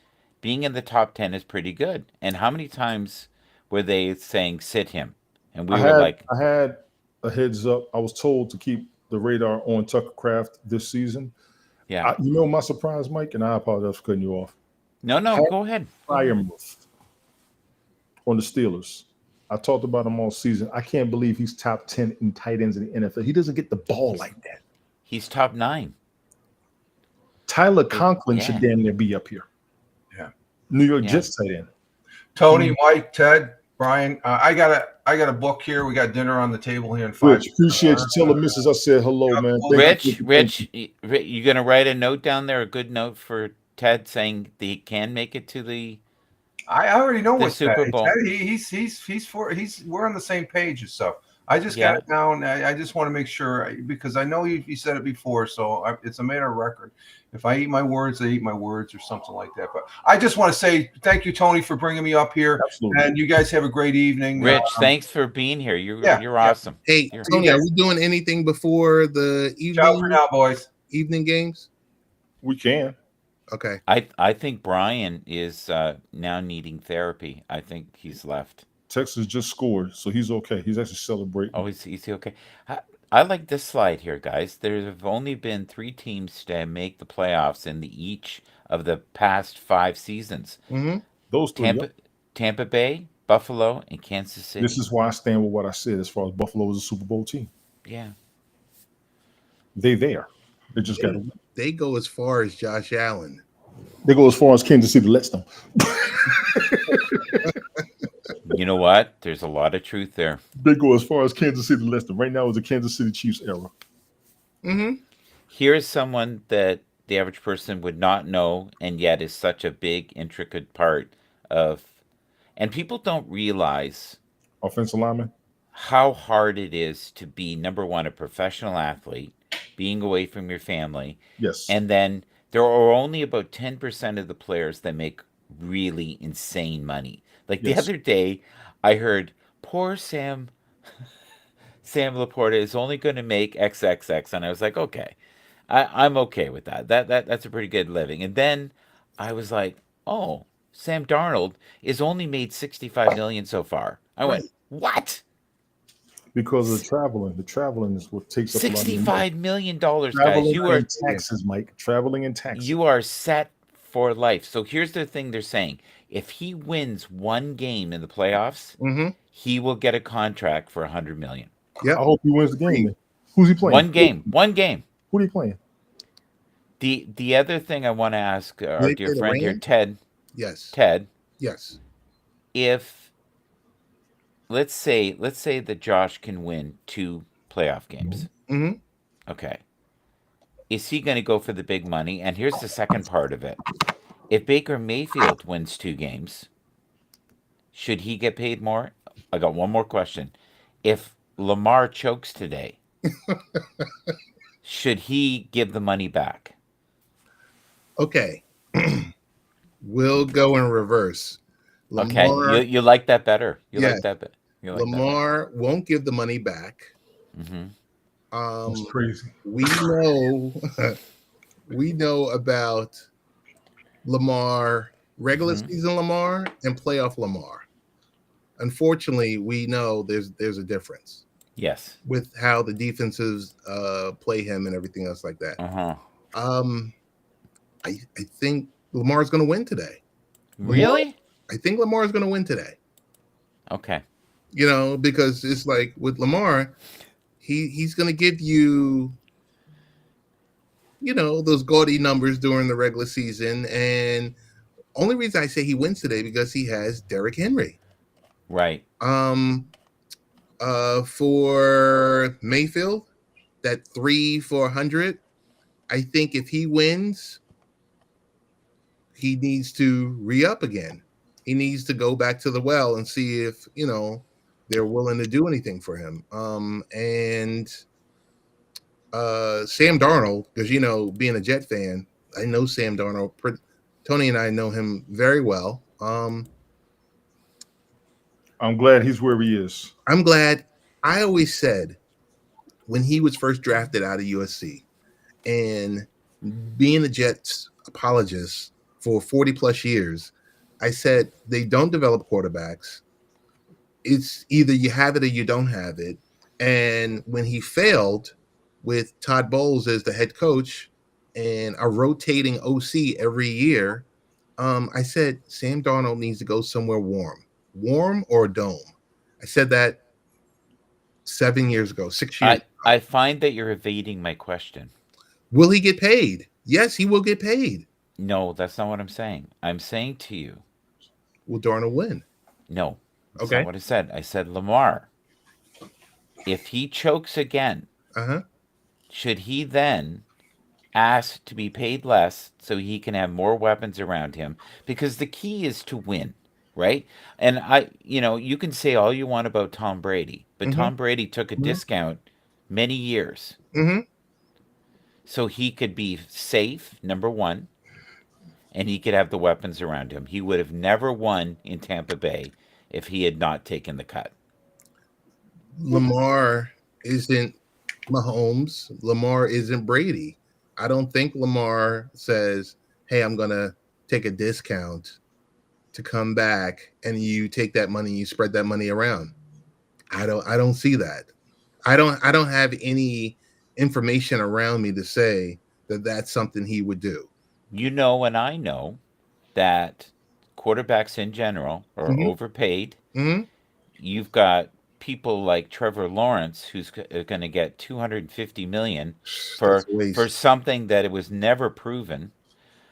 being in the top 10 is pretty good. And how many times were they saying sit him? And we were like... I had a heads up. I was told to keep the radar on Tucker Kraft this season. Yeah. My surprise, Mike, and I apologize for cutting you off. No, go ahead. Freiermuth on the Steelers. I talked about him all season. I can't believe he's top 10 in tight ends in the NFL. He doesn't get the ball like that. He's top 9. Tyler Conklin should damn near be up here. Yeah. New York Jets tight end. Tony, Mike, Ted, Brian, I got a book here. We got dinner on the table here in 5 Rich, appreciate you. Tell the missus I said hello, man. Rich, you gonna write a note down there, a good note for Ted saying that he can make it to the... I already know what Super Bowl. We're on the same page and stuff. I just got it down. I just want to make sure because I know you said it before, so it's a matter of record. If I eat my words, I eat my words, or something like that. But I just want to say thank you, Tony, for bringing me up here. Absolutely. And you guys have a great evening. Rich, thanks for being here. You're awesome. Hey, Tony, are we doing anything before the evening? Ciao for now, boys. Evening games? We can. Okay. I think Brian is now needing therapy. I think he's left. Texas just scored, so he's okay. He's actually celebrating. Oh, is he okay? I like this slide here, guys. There have only been 3 teams to make the playoffs in each of the past 5 seasons. Mm-hmm. Those 3. Tampa Bay, Buffalo, and Kansas City. This is why I stand with what I said as far as Buffalo is a Super Bowl team. Yeah. They just got to win. They go as far as Josh Allen. They go as far as Kansas City lets them. You know what? There's a lot of truth there. They go as far as Kansas City lets them. Right now is the Kansas City Chiefs era. Mm-hmm. Here's someone that the average person would not know, and yet is such a big, intricate part of... And people don't realize... Offensive lineman? How hard it is to be, number one, a professional athlete, being away from your family. Yes. And then there are only about 10% of the players that make really insane money. Like the other day, I heard, poor Sam Laporta is only going to make XXX. And I was like, okay, I'm okay with that. That's a pretty good living. And then I was like, oh, Sam Darnold is only made $65 million so far. I went, what? Because of the traveling is what takes up $65 million, guys. You are taxes, Mike. Traveling and taxes. You are set for life. So here's the thing they're saying: if he wins one game in the playoffs, he will get a contract for $100 million. Yeah, I hope he wins the game. Who's he playing? One game. Who are you playing? The other thing I want to ask our dear friend here, Ted. Yes. Ted. Yes. If let's say that Josh can win 2 playoff games. Mm-hmm. Okay. Is he going to go for the big money? And here's the second part of it. If Baker Mayfield wins 2 games, should he get paid more? I got one more question. If Lamar chokes today, should he give the money back? Okay. We'll go in reverse. Lamar, okay, you like that better. Like that better. Lamar won't give the money back. Mm-hmm. That's crazy. We know about Lamar, regular season Lamar and playoff Lamar. Unfortunately, we know there's a difference. Yes. With how the defenses play him and everything else like that. Uh-huh. I think Lamar's going to win today. Really? I think Lamar is going to win today. Okay. You know, because it's like with Lamar, he's going to give you, you know, those gaudy numbers during the regular season. And only reason I say he wins today because he has Derrick Henry. Right. For Mayfield, that 3 for 100. I think if he wins, he needs to re-up again. He needs to go back to the well and see if, you know, they're willing to do anything for him. And Sam Darnold, because, you know, being a Jet fan, I know Sam Darnold. Tony and I know him very well. I'm glad he's where he is. I'm glad. I always said when he was first drafted out of USC, and being a Jets apologist for 40 plus years, I said they don't develop quarterbacks. It's either you have it or you don't have it. And when he failed with Todd Bowles as the head coach and a rotating OC every year, I said Sam Darnold needs to go somewhere warm or a dome. I said that 7 years ago, 6 years ago. I find that you're evading my question. Will he get paid? Yes, he will get paid. No, that's not what I'm saying. I'm saying to you, Will Darnold win? no. That's Okay. not what I said. I said Lamar. If he chokes again, should he then ask to be paid less so he can have more weapons around him? Because the key is to win, right? And you can say all you want about Tom Brady, but Tom Brady took a discount many years. So he could be safe, number one, and he could have the weapons around him. He would have never won in Tampa Bay if he had not taken the cut. Lamar isn't Mahomes. Lamar isn't Brady. I don't think Lamar says, hey, I'm going to take a discount to come back, and you take that money, you spread that money around. I don't see that. I don't have any information around me to say that that's something he would do. You know, and I know that quarterbacks in general are overpaid. You've got people like Trevor Lawrence, who's going to get $250 million for something that it was never proven.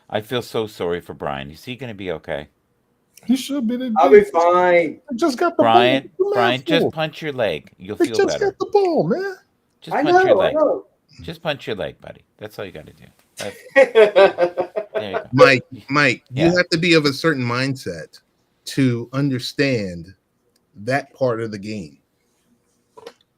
I feel so sorry for Brian. Is he going to be okay? He should be. I'll be fine. Just got the Brian, ball. Brian, just punch your leg. You'll He feel just better. got the ball, man. Just I punch your know, I leg. know. Just punch your leg, buddy. That's all you got to do. There you go. Mike, you have to be of a certain mindset to understand that part of the game.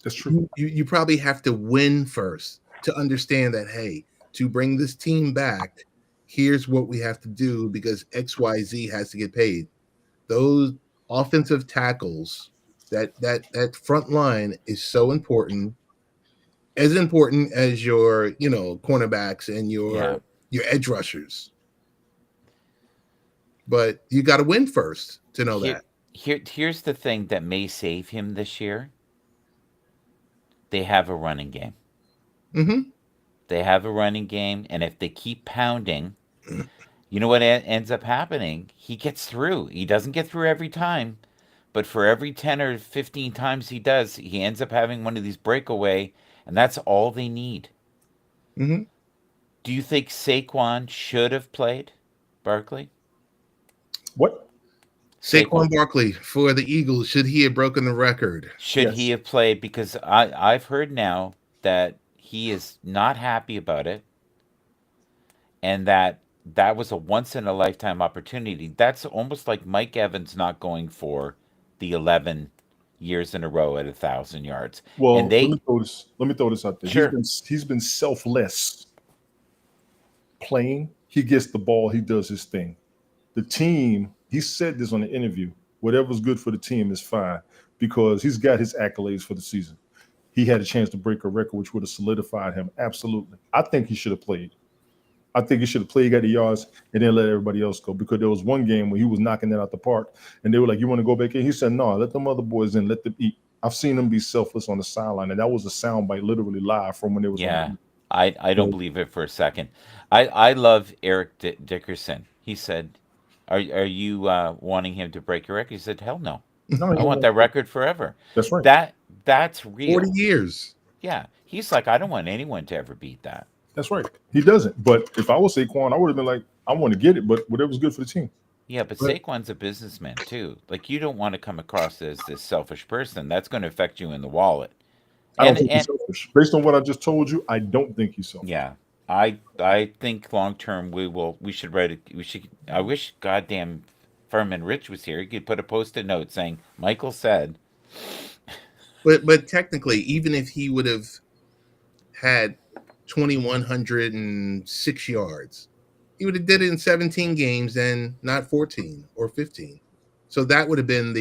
That's true. You probably have to win first to understand that, hey, to bring this team back, here's what we have to do because XYZ has to get paid. Those offensive tackles, that front line is so important, as important as your, cornerbacks and your edge rushers. But you got to win first to know that. Here's the thing that may save him this year. They have a running game. They have a running game, and if they keep pounding, you know what ends up happening? He gets through. He doesn't get through every time, but for every 10 or 15 times he does, he ends up having one of these breakaway, and that's all they need. Do you think Saquon should have played, Barkley? What? Saquon Barkley for the Eagles, should he have broken the record? Should he have played? Because I've heard now that he is not happy about it, and that was a once-in-a-lifetime opportunity. That's almost like Mike Evans not going for the 11 years in a row at 1,000 yards. Well, and let me throw this out there. Sure. He's been selfless playing. He gets the ball. He does his thing. The team, he said this on the interview, whatever's good for the team is fine because he's got his accolades for the season. He had a chance to break a record, which would have solidified him. Absolutely. I think he should have played. I think he should have played, got the yards, and then let everybody else go because there was one game where he was knocking it out the park, and they were like, you want to go back in? He said, no, let them other boys in, let them eat. I've seen him be selfless on the sideline, and that was a soundbite literally live from when it was on. I don't believe it for a second. I love Eric Dickerson. He said, Are you wanting him to break your record? He said, hell no. No, I want that record forever. That's right. That's real. 40 years. Yeah. He's like, I don't want anyone to ever beat that. That's right. He doesn't. But if I was Saquon, I would have been like, I want to get it, but whatever's good for the team. Yeah, but But- Saquon's a businessman too. Like, you don't want to come across as this selfish person. That's going to affect you in the wallet. I don't And- think he's and- selfish. Based on what I just told you, I don't think he's selfish. Yeah. I think long term we should write it. I wish goddamn Furman Rich was here. He could put a post-it note saying Michael said. But technically, even if he would have had 2,106 yards, he would have did it in 17 games and not 14 or 15. So that would have been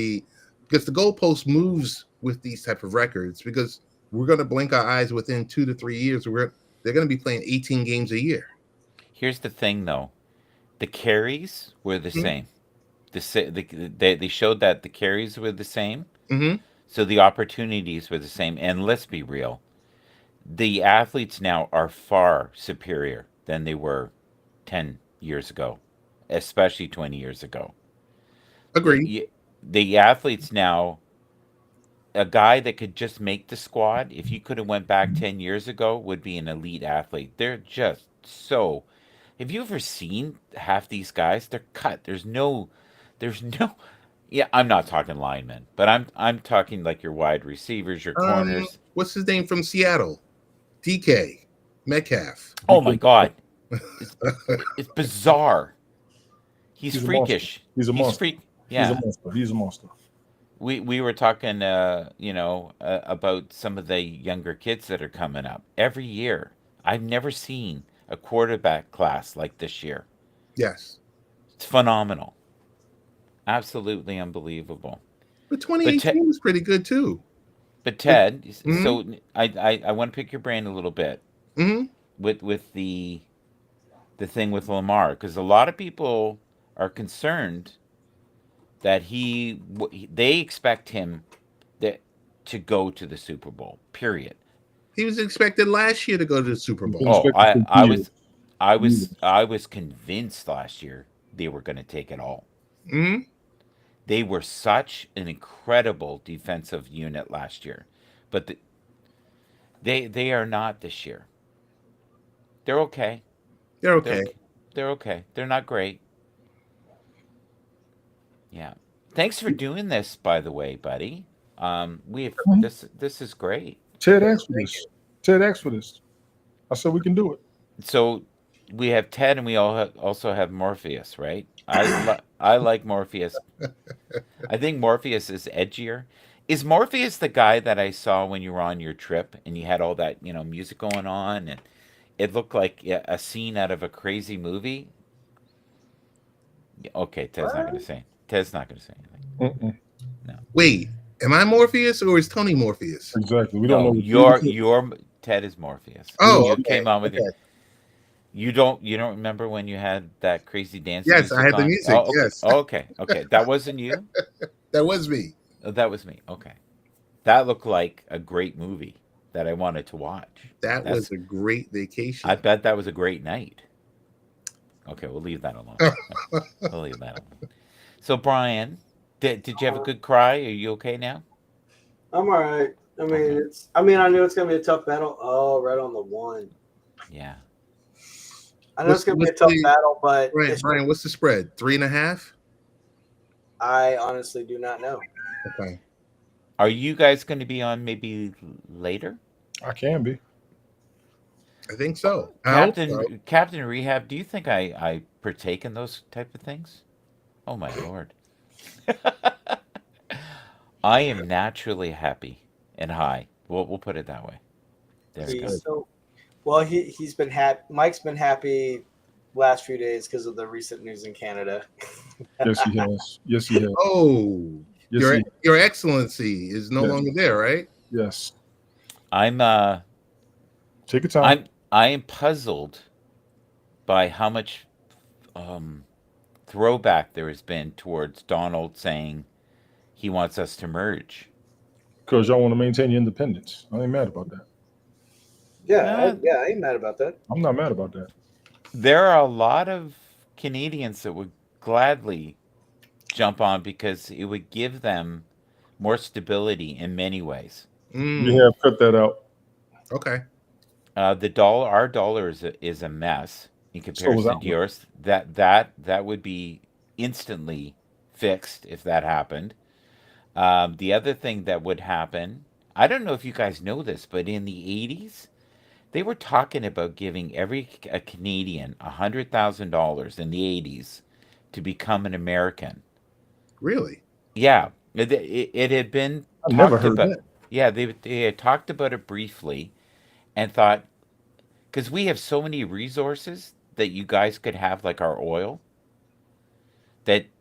because the goalpost moves with these type of records, because we're going to blink our eyes within 2 to 3 years. They're going to be playing 18 games a year. Here's the thing, though, the carries were the same. They showed that the carries were the same, Mm-hmm. so the opportunities were the same. And let's be real, the athletes now are far superior than they were 10 years ago, especially 20 years ago. Agreed. The athletes now, a guy that could just make the squad, if you could have went back 10 years ago, would be an elite athlete. They're just so. Have you ever seen half these guys? They're cut. There's no. Yeah, I'm not talking linemen, but I'm talking like your wide receivers, your corners. What's his name from Seattle? DK Metcalf. Oh my God, it's bizarre. He's He's a monster. freakish. He's a monster. Yeah. He's a monster. He's a monster. We were talking, about some of the younger kids that are coming up every year. I've never seen a quarterback class like this year. Yes. It's phenomenal, absolutely unbelievable. But 2018 was pretty good too. But Ted, Mhm. so I want to pick your brain a little bit Mm-hmm. with the thing with Lamar, because a lot of people are concerned that they expect him to go to the Super Bowl. Period. He was expected last year to go to the Super Bowl. Been Oh, expected for years. I was convinced last year they were going to take it all. Mm-hmm. They were such an incredible defensive unit last year, but they are not this year. They're okay. They're okay. They're okay. They're not great. Yeah. Thanks for doing this, by the way, buddy. We have this is great. Ted asked for this. Ted asked for this. I said we can do it. So we have Ted, and we also have Morpheus, right? I like Morpheus. I think Morpheus is edgier. Is Morpheus the guy that I saw when you were on your trip and you had all that music going on and it looked like a scene out of a crazy movie? Okay, Ted's not going to say. Ted's not going to say anything. Mm-mm. Wait, am I Morpheus or is Tony Morpheus? Exactly. We don't No, know. your Ted is Morpheus. Oh, you okay, came on with okay. You don't remember when you had that crazy dance? Yes, I had the on? music, Oh, okay. yes. Oh, okay. That wasn't you. That was me. Oh, that was me. Okay, that looked like a great movie that I wanted to watch. That was a great vacation. I bet that was a great night. Okay, we'll leave that alone. We'll leave that alone. So, Brian, did you have a good cry? Are you okay now? I'm all right. I mean, I knew it's gonna be a tough battle. Oh, right on the one. Yeah. I know it's gonna be a tough battle, but Right, Brian, what's the spread? 3.5? I honestly do not know. Okay. Are you guys going to be on maybe later? I can be. I think so. I hope so. Captain Rehab, do you think I partake in those type of things? Oh my Lord. I am naturally happy and high. We'll put it that way. There we go. Well, he's been happy. Mike's been happy last few days because of the recent news in Canada. Yes, he has. Yes, he has. Oh, Yes, your Excellency is no longer there, right? Yes. I'm Take your time. I am puzzled by how much throwback there has been towards Donald saying he wants us to merge. Because y'all want to maintain your independence. I ain't mad about that. Yeah, I ain't mad about that. I'm not mad about that. There are a lot of Canadians that would gladly jump on because it would give them more stability in many ways. We have cut that out. Okay. Our dollar is a mess in So was comparison that to yours. That would be instantly fixed if that happened. The other thing that would happen, I don't know if you guys know this, but in the 80s, they were talking about giving a Canadian $100,000 in the 80s to become an American. Really? Yeah, it had been I've never talked heard about. that. Yeah, they had talked about it briefly and thought, because we have so many resources that you guys could have, like our oil,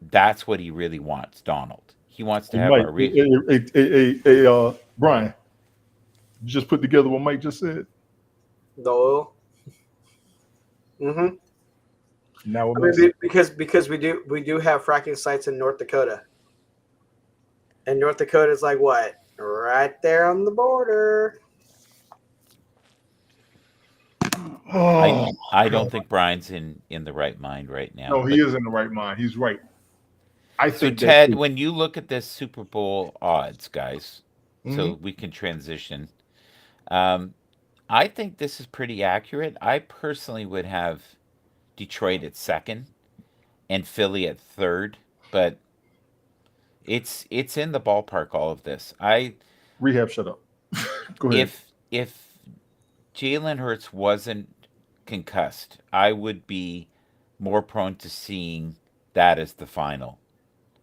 that's what he really wants, Donald. He wants to Hey, have Mike, our Brian, you just put together what Mike just said. The oil. Mm-hmm. Now, I mean, because we do have fracking sites in North Dakota, and North Dakota is like what, right there on the border. I don't think Brian's in the right mind right now. No, he is in the right mind. He's right. I So think Ted, when you look at this Super Bowl odds, guys, so Mm-hmm. we can transition. I think this is pretty accurate. I personally would have Detroit at second and Philly at third, but it's in the ballpark. All of this. Rehab, shut up. Go ahead. If Jalen Hurts wasn't concussed, I would be more prone to seeing that as the final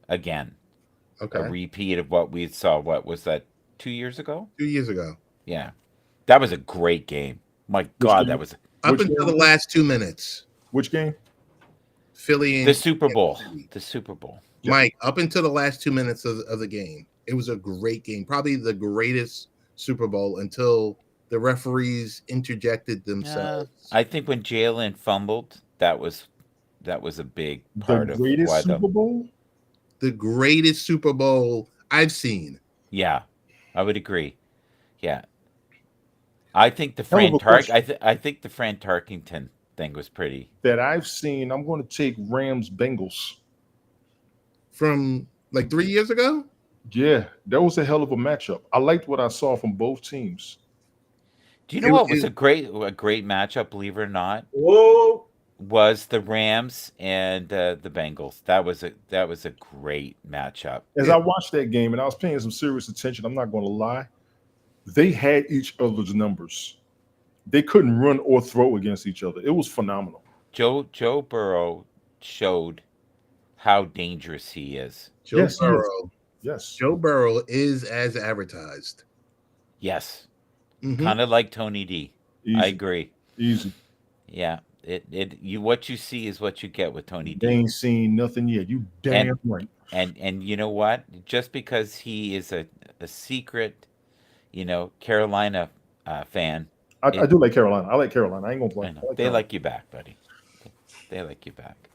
again. Okay. A repeat of what we saw. What was that? 2 years ago? 2 years ago. Yeah, that was a great game. My God, that was Up Which until game? the last 2 minutes. Which game? Philly and the Super Bowl. Kansas City. The Super Bowl. Mike, up until the last 2 minutes of the game, it was a great game. Probably the greatest Super Bowl until the referees interjected themselves. I think when Jalen fumbled, that was a big part The of greatest why the Super Bowl? The greatest Super Bowl I've seen. yeah, I would agree. Yeah, I think the Hell of Fran a Tark. question. I think the Fran Tarkington thing was pretty. That I've seen. I'm going to take Rams Bengals. From like 3 years ago? Yeah, that was a hell of a matchup. I liked what I saw from both teams. Do you know It- what was it- a great matchup? Believe it or not, Whoa! was the Rams and the Bengals. That was a great matchup. As I watched that game and I was paying some serious attention, I'm not going to lie, they had each other's numbers. They couldn't run or throw against each other. It was phenomenal. Joe Burrow showed how dangerous he is. Joe Yes, he is. Burrow. Yes. Joe Burrow is as advertised. Yes, Mhm. kind of like Tony D. Easy. I agree. Easy. Yeah, what you see is what you get with Tony They D. ain't seen nothing yet. You damn right. And you know what? Just because he is a secret, Carolina fan, I do like Carolina. I like Carolina. I ain't gonna I play. know, I like they Carolina. like you back, buddy. They like you back.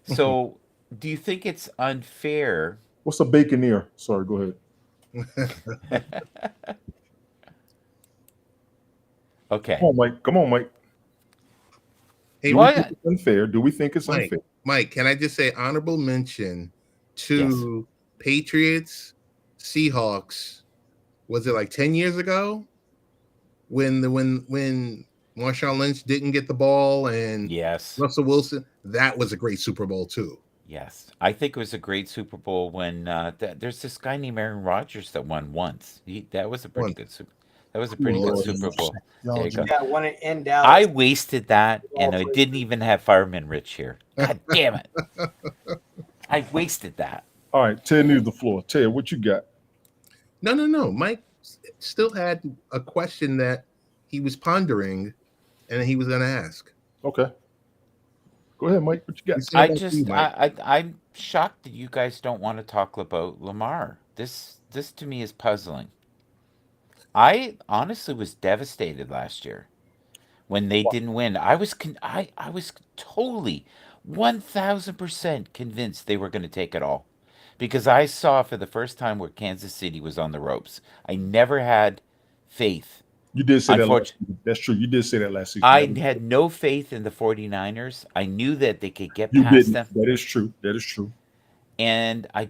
So, do you think it's unfair? What's a baconeer? Sorry, go ahead. Okay. Come on, Mike. Hey, Do we What? think it's unfair? Do we think it's Mike. unfair? Mike, can I just say honorable mention to Patriots, Seahawks? Was it like 10 years ago when Marshawn Lynch didn't get the ball and Yes. Russell Wilson? That was a great Super Bowl too. Yes. I think it was a great Super Bowl when there's this guy named Aaron Rodgers that won once. That was a pretty Once. good Super. That was a pretty good Lord, Super Bowl. y'all There you just- go. Yeah, one in Dallas. I wasted that, and I Well, didn't even have Fireman Rich here. God damn it! I wasted that. All right, Ted needs the floor. Ted, what you got? No. Mike still had a question that he was pondering and he was going to ask. Okay. Go ahead, Mike. What you got? He said about you, Mike. I'm shocked that you guys don't want to talk about Lamar. This to me is puzzling. I honestly was devastated last year when they didn't win. I was totally 1000% convinced they were going to take it all because I saw for the first time where Kansas City was on the ropes. I never had faith You did say that. Unfortunately, That's true. You did say that last season. I had no faith in the 49ers. I knew that they could get You past didn't. them. That is true. That is true. And I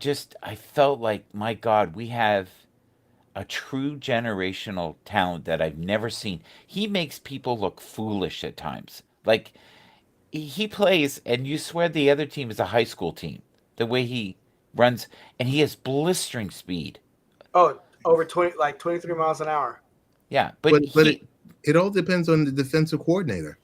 felt like, my God, we have a true generational talent that I've never seen. He makes people look foolish at times. Like, he plays, and you swear the other team is a high school team. The way he runs, and he has blistering speed. Oh, over 23 miles an hour. Yeah, but it all depends on the defensive coordinator,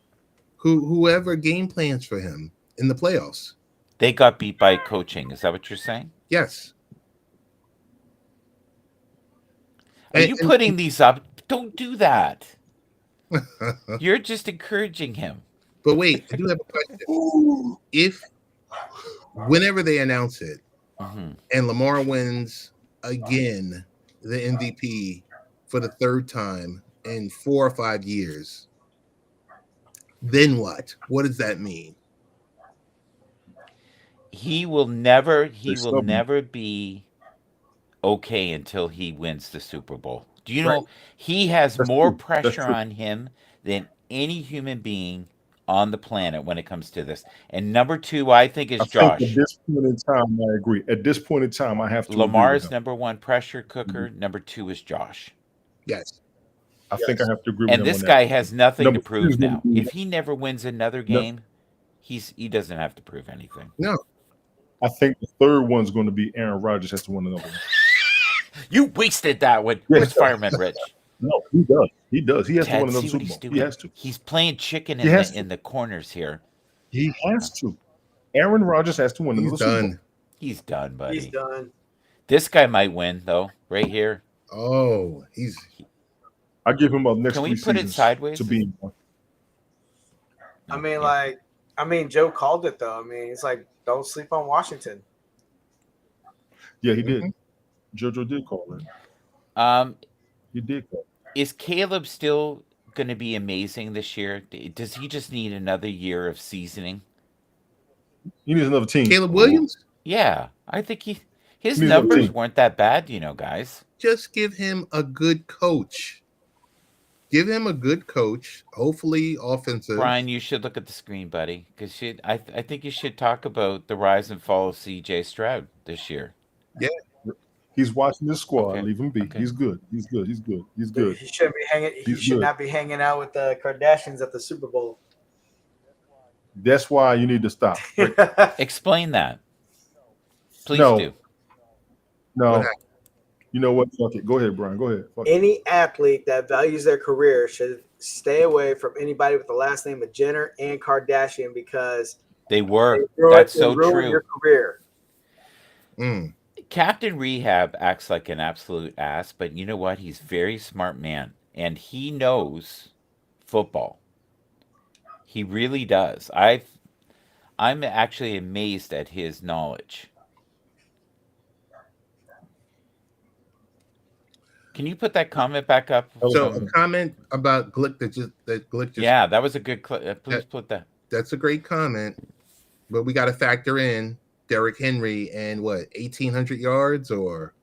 whoever game plans for him in the playoffs. They got beat by coaching. Is that what you're saying? Yes. Are you putting these up? Don't do that. You're just encouraging him. But wait, I do have a question. If whenever they announce it, and Lamar wins again the MVP for the third time in 4 or 5 years, then what? What does that mean? He will never be okay until he wins the Super Bowl. Do you know he has more pressure on him than any human being on the planet when it comes to this? And number 2, I think, is Josh. At this point in time, I agree. At this point in time, I have to. Lamar's number 1 pressure cooker. Number 2 is Josh. Yes. I think I have to agree with him. And this guy has nothing to prove now. If he never wins another game, he doesn't have to prove anything. No. I think the third one's going to be Aaron Rodgers has to win another one. You wasted that one. Where's Fireman Rich? No, he does. He does. He has to Ted, win another see what Super he's Bowl. doing? He has to. He's playing chicken in the corners here. He has to. Aaron Rodgers has to win another Super Bowl. He's done, buddy. He's done. This guy might win, though, right here. Oh, I give him up next. Can we 3 put it seasons sideways? to be? I mean, Joe called it though. I mean, it's like, don't sleep on Washington. Yeah, he did. JoJo did call it. He did call. Is Caleb still going to be amazing this year? Does he just need another year of seasoning? He needs another team. Caleb Williams? Yeah, I think his numbers weren't that bad, guys. Just give him a good coach. Give him a good coach, hopefully offensive. Brian, you should look at the screen, buddy, because I think you should talk about the rise and fall of C.J. Stroud this year. Yeah. He's watching this squad. Okay. Leave him be. Okay. He's good. He's good. He's good. He's good. He shouldn't be hanging. He should not be hanging out with the Kardashians at the Super Bowl. That's why you need to stop. Explain that. Please do. No. You know what? Fuck it. Go ahead, Brian. Go ahead. Fuck Any athlete that values their career should stay away from anybody with the last name of Jenner and Kardashian because they That's so true. Your career. Captain Rehab acts like an absolute ass, but you know what? He's a very smart man, and he knows football. He really does. I'm actually amazed at his knowledge. Can you put that comment back up? So a comment about Glick that Glick just. Yeah, that was a good clip. Please put that. That's a great comment, but we got to factor in Derrick Henry and 1,800 yards or.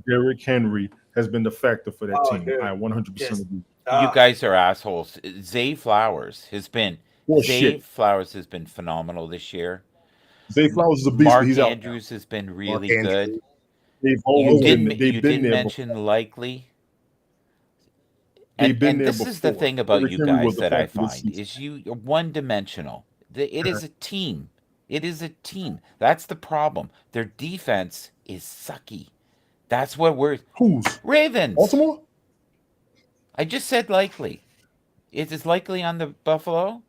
Derrick Henry has been the factor for that team. Dude. I 100% agree. You guys are assholes. Zay Flowers has been phenomenal this year. Zay Flowers is a beast. Mark He's Andrews has been really good. You didn't mention Likely. And this is the thing about you guys that I find is you're one-dimensional. It is a team. It is a team. That's the problem. Their defense is sucky. That's what Who's? Ravens. Baltimore? I just said Likely. Is Likely on the Buffalo?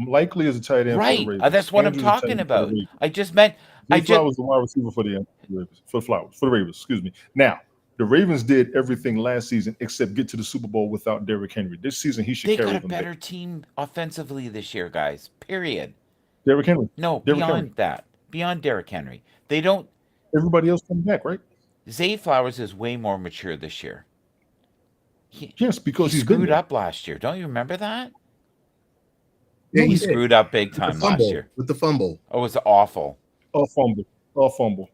Likely is a tight end. Right. For the Ravens. That's what Andrews I'm talking about. I just meant. Flowers the wide receiver for the Ravens. For the Ravens. Excuse me. Now, the Ravens did everything last season except get to the Super Bowl without Derrick Henry. This season, he should carry them. They got a better team offensively this year, guys. Period. Derrick Henry. No, beyond Derrick Henry. They don't. Everybody else come back, right? Zay Flowers is way more mature this year. Yes, because he screwed up last year. Don't you remember that? Yeah, he screwed up big time last year with the fumble. Oh, it was awful. A fumble.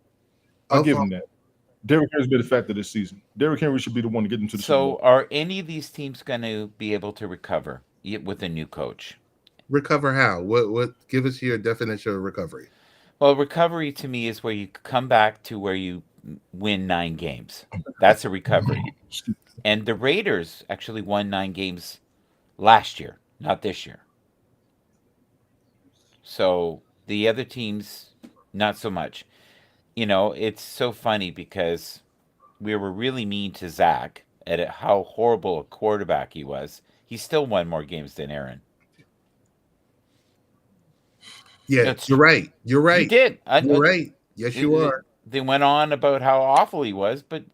I'll give him that. Derrick Henry's been a factor this season. Derrick Henry should be the one to get into the Super So, Bowl. are any of these teams going to be able to recover with a new coach? Recover how? What? Give us your definition of recovery. Well, recovery to me is where you come back to where you win 9 games. That's a recovery. And the Raiders actually won 9 games last year, not this year. So the other teams, not so much. You know, it's so funny because we were really mean to Zach at how horrible a quarterback he was. He still won more games than Aaron. Yeah, That's you're right. You're He right. did. You're right. Yes, you are. They went on about how awful he was, but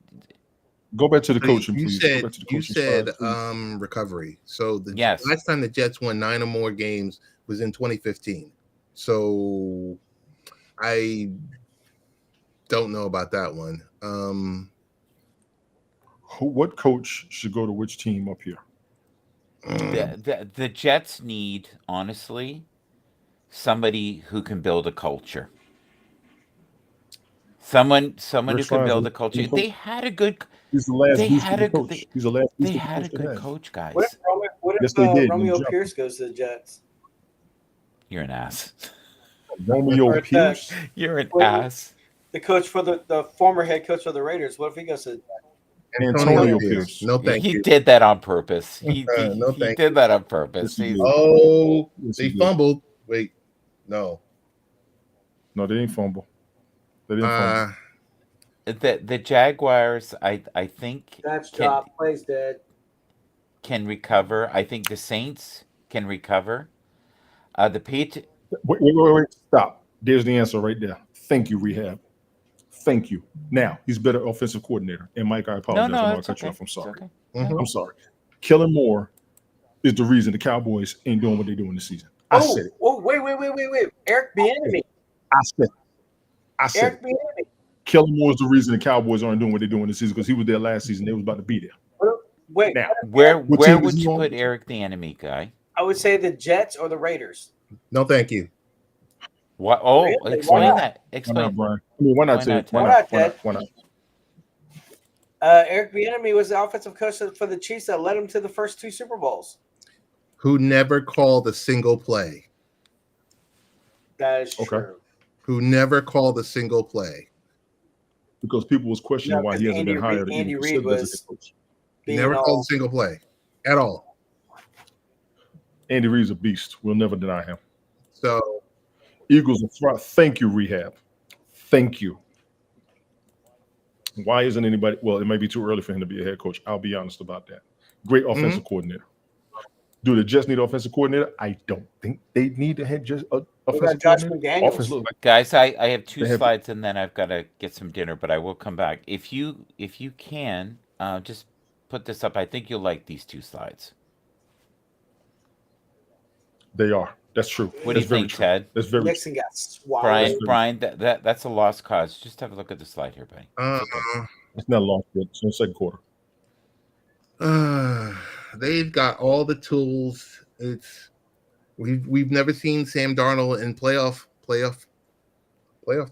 Go back to the So coaching, you please. said Go back to the you coaching said side, please. recovery. So the Yes. last time the Jets won 9 or more games was in 2015. So I don't know about that one. What coach should go to which team up here? the Jets need, honestly, somebody who can build a culture. Someone who Rich can Ryan's build the a culture. coach. They had a good He's the last They beast had of a the coach. He's the last beast they of the had a coach they good had. coach, guys. What if Yes, they did. Romeo Jump. Pierce goes to the Jets? You're an ass. Romeo Or Pierce. You're an Wait, ass. The coach for the former head coach of the Raiders. What if he goes to the Jets? Antonio Pierce. No, thank He you. did that on purpose. He No, he thank did that on purpose. Yes, he He's- did. Oh, Yes, they he did. fumbled. Wait, no. No, they didn't fumble. They didn't fumble. the Jaguars, I think That's job. Plays dead. can recover. I think the Saints can recover. The Patriots. Wait. Stop. There's the answer right there. Thank you, Rehab. Thank you. Now, he's better offensive coordinator. And Mike, I No, apologize. I know I it's cut you okay. off. I'm It's sorry. okay. Mhm. I'm sorry. Kellen Moore is the reason the Cowboys ain't doing what they're doing this season. I said it. Oh, wait. Eric Bieniemy. I said Eric it. Bieniemy. Kellen Moore is the reason the Cowboys aren't doing what they're doing this season because he was there last season. They was about to be there. Wait, Now, Where What where team is would he you on? put Eric the Enemy guy? I would say the Jets or the Raiders. No, thank you. What? Oh, Really? explain Why not? that. why not, Explain. Brian? I mean, why not, Why Ted? not, Ted? Why Why not? not, Ted? Why not? Eric Bieniemy was the offensive coach for the Chiefs that led him to the first 2 Super Bowls. Who never called a single play. That is Okay. true. Who never called a single play. Because people was questioning No, why he because hasn't been hired. to Andy even Reid considered as a was head coach. being Never all- called a single play at all. Andy Reid's a beast. We'll never deny him. So Eagles are thrive. Thank you, Rehab. Thank you. Why isn't anybody? Well, it may be too early for him to be a head coach. I'll be honest about that. Great offensive coordinator. Do the Jets need an offensive coordinator? I don't think they need a head just What offensive about Josh coordinator. McDaniels? Offense looks like Guys, I have 2 They have- slides and then I've got to get some dinner, but I will come back. If you can, just put this up. I think you'll like these 2 slides. they are. That's true. What do That's you very think, true. Ted? That's very Nixon got Brian, swallowed. Brian, that's a lost cause. Just have a look at the slide here, buddy. It's not long yet. It's in the second quarter. they've got all the tools. We've never seen Sam Darnold in playoff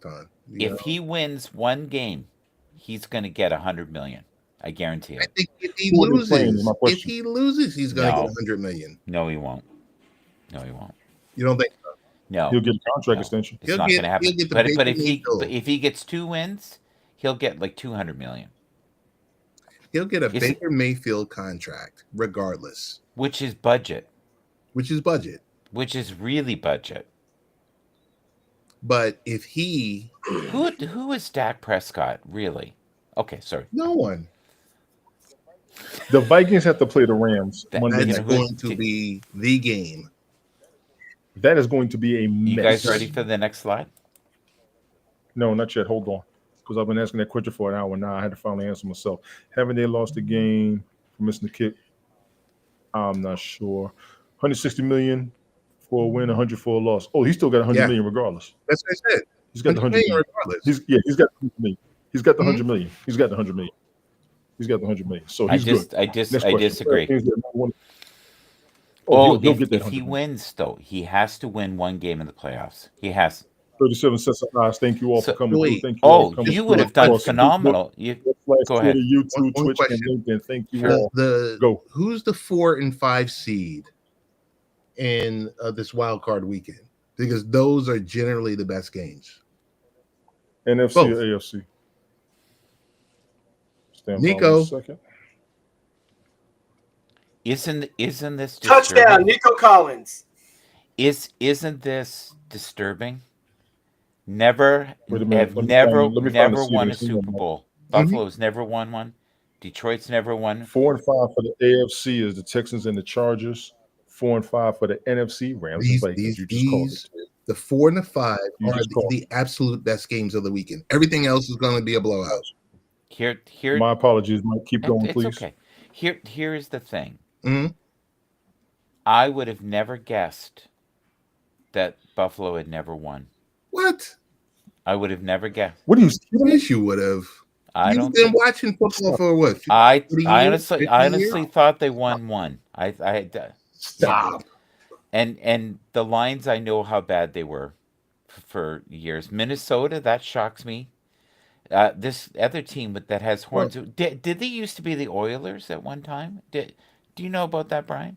time. you If know. he wins one game, he's going to get 100 million. I guarantee I it. think if he Who are they playing is loses, my if question. he loses, he's going to No. get 100 million. No, he won't. No, he won't. You don't think? No, He'll get a contract No. extension. it's He'll not get- going to happen. he'll get the But Baker if he Mayfield. gets 2 wins, he'll get like 200 million, He'll get a Is it- Baker Mayfield contract, regardless, which is budget, which is budget. which is really budget. But if he, Who is Dak Prescott really? Okay, sorry. no one, The Vikings have to play the Rams That- Monday you that's know night. who- going to be the game. That is going to be a mess. You guys ready for the next slide? No, not yet. Hold on. Because I've been asking that question for an hour now. I had to finally answer myself. Haven't they lost the game for missing the kick? I'm not sure. 160 million for a win, 100 for a loss. Oh, he's still got 100 Yeah. million regardless. That's what I said. He's got the 100 million. regardless. He's got the 100 million. He's got the Mhm. 100 million. He's got the 100 million. He's got the 100 million. So I he's good. I Next question. disagree. Oh, Oh, he'll if get that he 100 million. wins, though, he has to win one game in the playoffs. He has. 37 cents of eyes. Thank you all So- for coming through. Wait. Thank you all Oh, for coming you through. would have done Across Facebook, phenomenal. You Go ahead. Twitter, YouTube, One Twitch, question. and LinkedIn. Thank you Sure. all. The Go. Who's the 4 and 5 seed in this wild card weekend? Because those are generally the best games. NFC Both. or AFC? Stand by Nico. 1 second. isn't this Touchdown, disturbing? Nico Collins. Isn't this disturbing? Never Wait a minute. have Let me never find the never won a seedings. Hang on, Super Mike. Bowl. Buffalo's never won one. Detroit's never won. 4 and 5 for the AFC is the Texans and the Chargers. 4 and 5 for the NFC, Rams and Vikings. You just called it. The 4 and the 5 You are just called the absolute best games of the weekend. Everything else is going to be a blowout. Here My apologies, Mike. Keep going, it's please. okay. Here's the thing. Mhm. I would have never guessed that Buffalo had never won. What? I would have never guessed. What are you kidding me? Yes, you would have. I You've don't been think, watching football for what? I 40 years, honestly 50 honestly years? thought they won one. I Stop. and the Lions, I know how bad they were for years. Minnesota, that shocks me. This other team that has horns. Did they used to be the Oilers at one time? Do you know about that, Brian?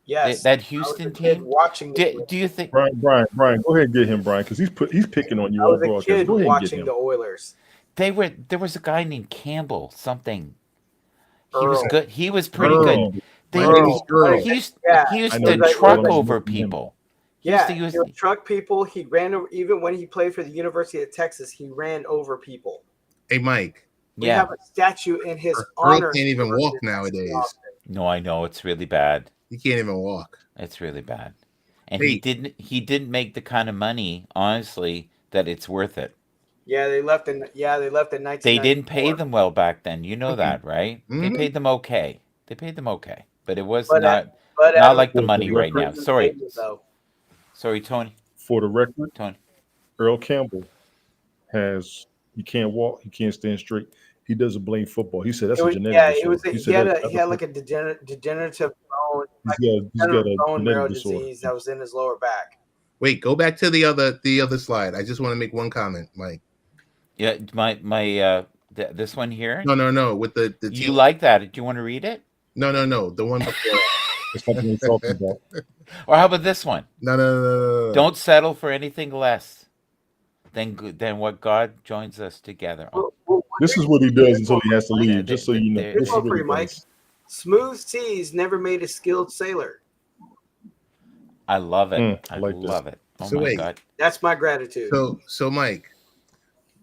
Yes. That I was Houston a kid team. watching the Do you think Brian, go ahead and get him, Brian, because he's picking on you I all was a broadcast. kid Go ahead and get watching him. the Oilers. they were? There was a guy named Campbell something. He was Earl. good. He was pretty Earl. good. They, My name is Earl. he used, Yeah. he used I know to you're truck calling over him. people. Yeah, He used he to would use, truck people. He ran even when he played for the University of Texas. He ran over people. Hey, Mike. We yeah. have a statue in his Earl honor. can't even walk University of Texas nowadays. Austin. No, I know it's really bad. He can't even walk. It's really bad. And Hey. he didn't make the kind of money, honestly, that it's worth it. Yeah, they left in 1994. They didn't pay them well back then. You know that, right? They Mhm. paid them okay. But it was But not But not like the For money the right now. record, Sorry, though. sorry, Tony. For the record, Tony. Earl Campbell he can't walk, he can't stand straight. He doesn't blame football. He said that's It a was, genetic yeah, disorder. it was. He He said had like a degenerative bone, he's got a bone marrow genetic disorder. disease that was in his lower back. Wait, go back to the other slide. I just want to make one comment, Mike. Yeah, this one here. No. With the You team. like that? Do you want to read it? No. The one before. That's not what we're talking about. Or how about this one? No. Don't settle for anything less than what God joins us together on. This is what he does until he has to leave, just so you know. This This is one what for he you, Mike. does. Smooth seas never made a skilled sailor. I love it. I I like this. love it. Oh So my wait. God. That's my gratitude. So Mike,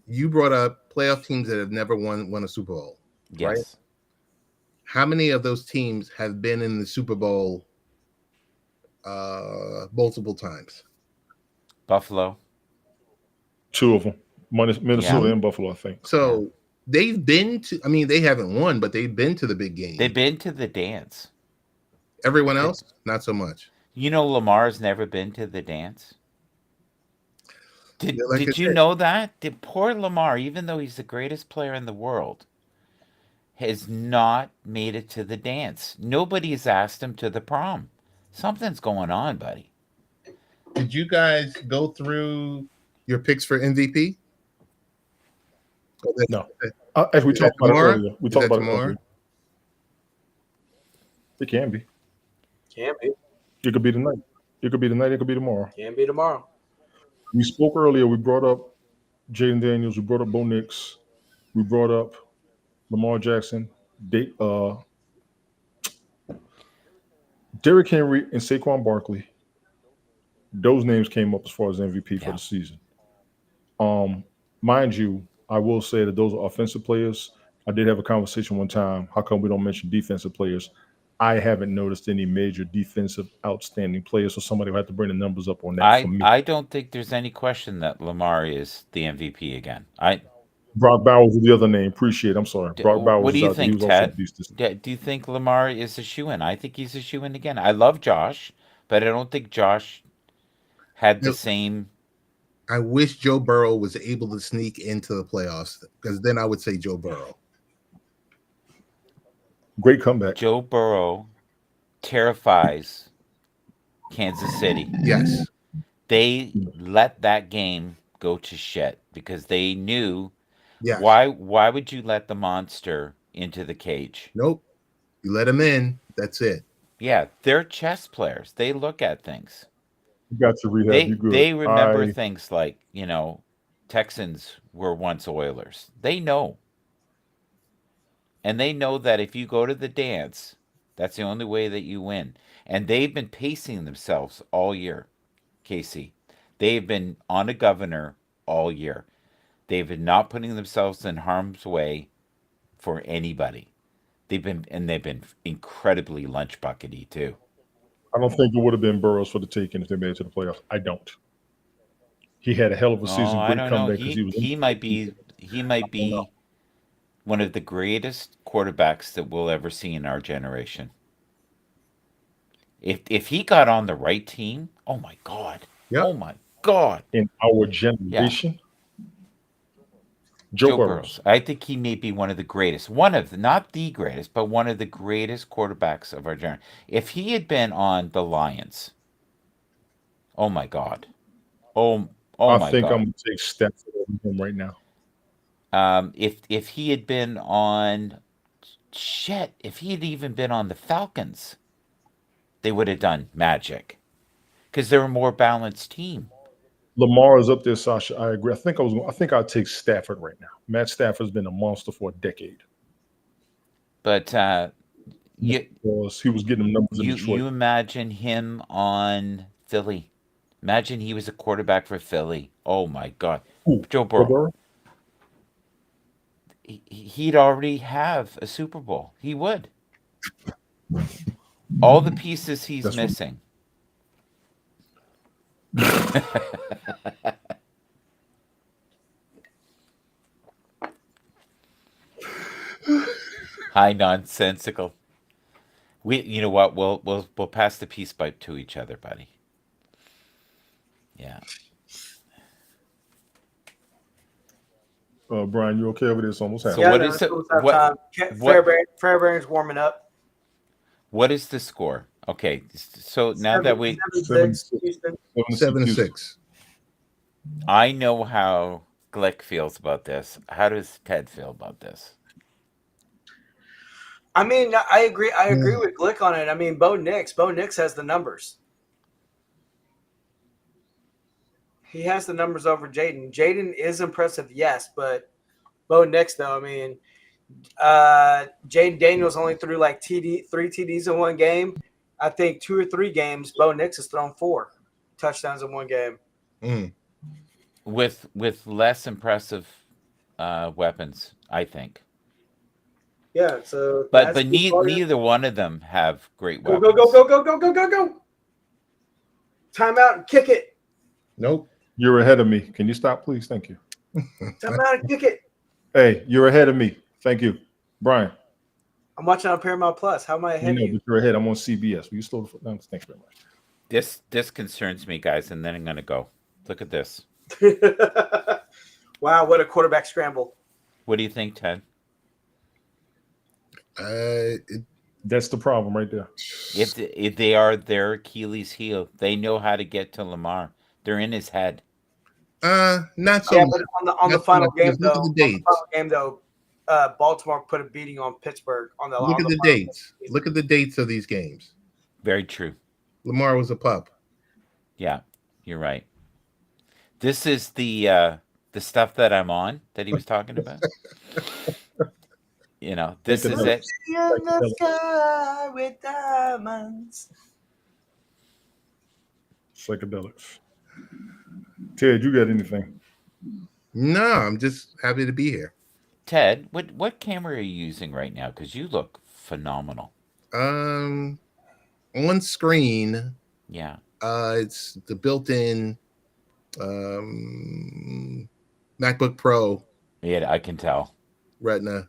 you brought up playoff teams that have never won a Super Bowl. Yes. How many of those teams have been in the Super Bowl multiple times? Buffalo. Two of them, Minnesota Yeah. and Buffalo, I think. So they've been to. I mean, they haven't won, but they've been to the big game. They've been to the dance. Everyone else, not so much. You know Lamar's never been to the dance. Did Yeah, like I you said. know that? Did poor Lamar, even though he's the greatest player in the world, has not made it to the dance. Nobody's asked him to the prom. Something's going on, buddy. Did you guys go through your picks for MVP? No. As we Is talked that about it tomorrow? earlier. We Is talked that about it tomorrow? earlier. It can be. Can't be. It could be tonight. It could be tonight. It could be tomorrow. Can't be tomorrow. We spoke earlier. We brought up Jaden Daniels. We brought up Bo Nix. We brought up Lamar Jackson, Derrick Henry, and Saquon Barkley. Those names came up as far as MVP for the season. Mind you, I will say that those are offensive players. I did have a conversation one time. How come we don't mention defensive players? I haven't noticed any major defensive outstanding players, so somebody will have to bring the numbers up on that for me. I don't think there's any question that Lamar is the MVP again. Brock Bowers was the other name. Appreciate it. I'm sorry. Brock Bowers What do you was out there. He think, was also a Ted? beast this Do you think Lamar is a shoo-in? I think he's a shoo-in again. I love Josh, but I don't think Josh had the Nope. same. I wish Joe Burrow was able to sneak into the playoffs, because then I would say Joe Burrow. Great comeback. Joe Burrow terrifies Kansas City. Yes. They let that game go to shit because they knew Yes. why would you let the monster into the cage? Nope. You let him in. That's it. Yeah, they're chess players. They look at things. You got your rehab. They You good? they remember things like, Texans were once Oilers. They know. And they know that if you go to the dance, that's the only way that you win. And they've been pacing themselves all year, Casey. They've been on a governor all year. They've been not putting themselves in harm's way for anybody. They've been incredibly lunch buckety too. I don't think it would have been Burrows for the taking if they made it to the playoffs. I don't. He had a hell of a season. Oh, I Great don't know. comeback because He might be one of the greatest quarterbacks that we'll ever see in our generation. If he got on the right team, oh my God. Yep. Oh my God. in our generation. Joe Burrows. I think he may be one of the greatest. Not the greatest, but one of the greatest quarterbacks of our generation. If he had been on the Lions, oh my God. Oh I my think God. I'm going to take Stafford over him right now. If he had been on if he had even been on the Falcons, they would have done magic because they're a more balanced team. Lamar is up there, Sasha. I agree. I think I'll take Stafford right now. Matt Stafford's been a monster for a decade. But He was getting them numbers in Detroit. you imagine him on Philly. Imagine he was a quarterback for Philly. Oh my God, Ooh, Joe Burrow. He'd already have a Super Bowl. He would. All the pieces he's That's missing. High nonsensical. You know what? We'll pass the peace pipe to each other, buddy. Yeah. Brian, you okay with this? Almost So happened. what is it? Fairbairn's warming up. What is the score? Okay, so now that we 7-6, 7-6. I know how Glick feels about this. How does Ted feel about this? I mean, I agree. I agree with Glick on it. I mean, Bo Nix has the numbers. He has the numbers over Jaden. Jaden is impressive, yes, but Bo Nix, though, I mean, Jaden Daniels only threw like 3 TDs in one game. I think 2 or 3 games, Bo Nix has thrown 4 touchdowns in one game. With less impressive weapons, I think. Yeah, so but neither one of them have great weapons. Go. Timeout and kick it. Nope. You're ahead of me. Can you stop, please? Thank you. Timeout and kick it. Hey, you're ahead of me. Thank you. Brian. I'm watching on Paramount Plus. How am I ahead of you? But you're ahead. I'm on CBS. Will you slow the foot down? Thanks very much. This concerns me, guys, and then I'm going to go. Look at this. Wow, what a quarterback scramble. What do you think, Ted? That's the problem right there. If they are their Achilles heel, they know how to get to Lamar. They're in his head. Not so. Yeah, but on the final game though, Baltimore put a beating on Pittsburgh. Look at the dates. Look at the dates of these games. Very true. Lamar was a pup. Yeah, you're right. This is the stuff that I'm on that he was talking about. This is it. In the sky with diamonds. Psychedelics. Ted, you got anything? No, I'm just happy to be here. Ted, what camera are you using right now? Because you look phenomenal. On screen. Yeah. It's the built-in MacBook Pro. Yeah, I can tell. Retina.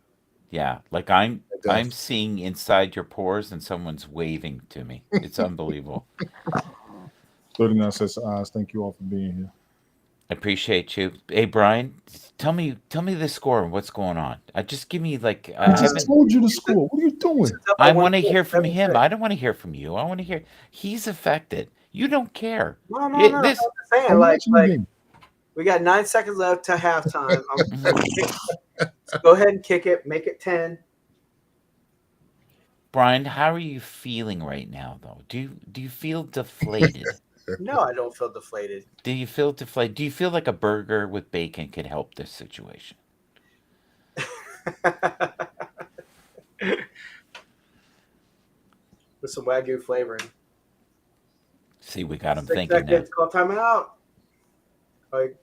Yeah, like I'm seeing inside your pores and someone's waving to me. It's unbelievable. 39 sets of eyes. Thank you all for being here. I appreciate you. Hey, Brian, tell me the score and what's going on. Just give me like. I just told you the score. What are you doing? I want to hear from him. I don't want to hear from you. I want to hear. He's affected. You don't care. No. It- I'm this just saying, I'm like, watching the game. we got 9 seconds left to halftime. Go ahead and kick it. Make it 10. Brian, how are you feeling right now, though? Do you feel deflated? No, I don't feel deflated. Do you feel deflated? Do you feel like a burger with bacon could help this situation? With some Wagyu flavoring. See, we got him 6 thinking now. seconds. Call timeout. Like,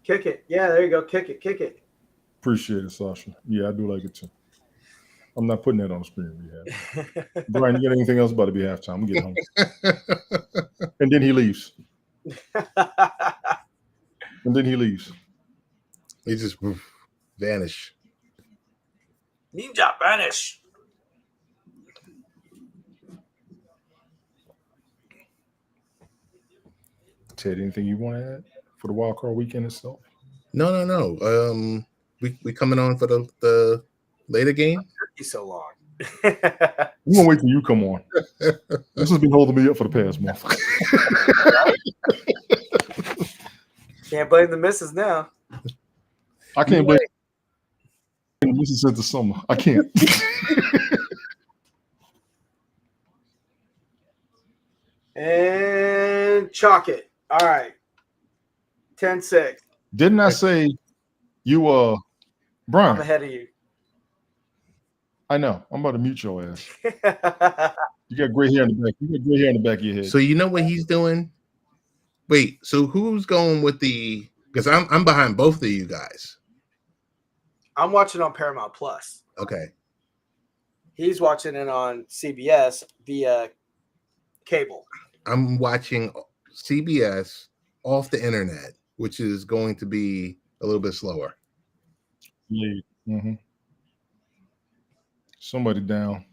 kick it. Yeah, there you go. Kick it. Appreciate it, Sasha. Yeah, I do like it too. I'm not putting that on the screen. Rehab. Brian, you got anything else about to be halftime? I'm getting home. And then he leaves. He just vanish. Ninja vanish. Ted, anything you want to add for the wild card weekend itself? No. We coming on for the later game. He's so long. We're gonna wait till you come on. This has been holding me up for the past month. Can't blame the missus now. I can't blame this is since the summer. I can't. And chalk it. All right. 10-6. Didn't I say you Brian? I'm ahead of you. I know. I'm about to mute your ass. You got gray hair in the back. You got gray hair in the back of your head. So you know what he's doing? Wait, so who's going with the? Because I'm behind both of you guys. I'm watching on Paramount Plus. Okay. He's watching it on CBS via cable. I'm watching CBS off the internet, which is going to be a little bit slower. Yeah. Mm-hmm. Somebody down.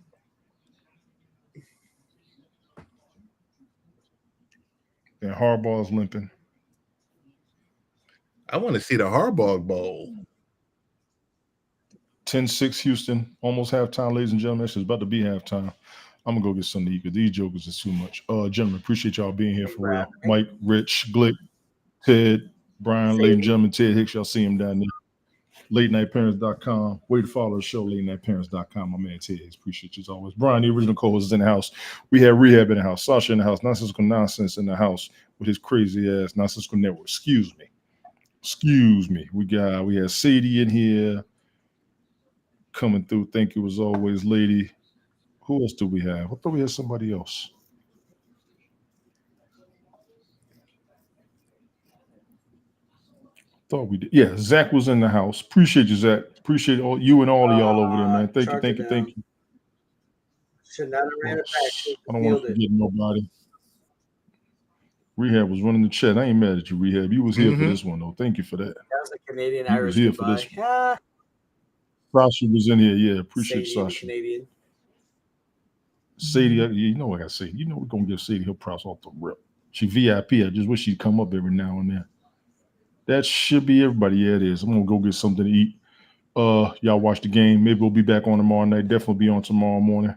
And Harbaugh's limping. I want to see the Harbaugh Bowl. 10-6 Houston, almost halftime, ladies and gentlemen. It's about to be halftime. I'm gonna go get something to eat because these jokers is too much. Gentlemen, appreciate y'all being here for real. Mike, Rich, Glick, Ted, Brian, ladies and gentlemen, Ted Hicks, y'all see him down there. LateNightParents.com. Way to follow the show, LateNightParents.com. My man Ted Hicks, appreciate you as always. Brian, the original co-host, is in the house. We have Rehab in the house, Sasha in the house, Nonsensical Nonsense in the house with his crazy ass Nonsensical Network. Excuse me. We had Sadie in here coming through. Thank you as always, lady. Who else do we have? I thought we had somebody else. Thought we did. Yeah, Zach was in the house. Appreciate you, Zach. Appreciate all you and all of y'all over there, man. Thank you. Should not have ran it back. I don't want to forget nobody. Rehab was running the chat. I ain't mad at you, Rehab. You was here for this one, though. Thank you for that. That was a Canadian You was Irish here for goodbye. this Sasha was in here. Yeah, appreciate Sadie, Sasha. Canadian. Sadie, you know I got Sadie. You know we're gonna give Sadie her props off the rip. She VIP. I just wish she'd come up every now and then. That should be everybody. Yeah, it is. I'm gonna go get something to eat. Y'all watch the game. Maybe we'll be back on tomorrow night. Definitely be on tomorrow morning,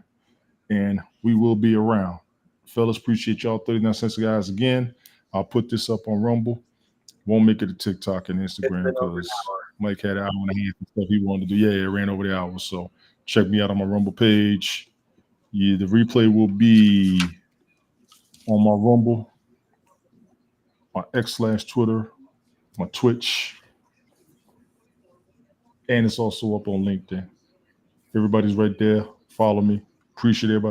and we will be around. Fellas, appreciate y'all 39 cents guys again. I'll put this up on Rumble. Won't make it to TikTok and Instagram because Mike had an hour and a half of stuff he wanted to do. Yeah, it ran over the hour. So check me out on my Rumble page. Yeah, the replay will be on my Rumble, my X/Twitter, my Twitch, and it's also up on LinkedIn. Everybody's right there. Follow me. Appreciate everybody.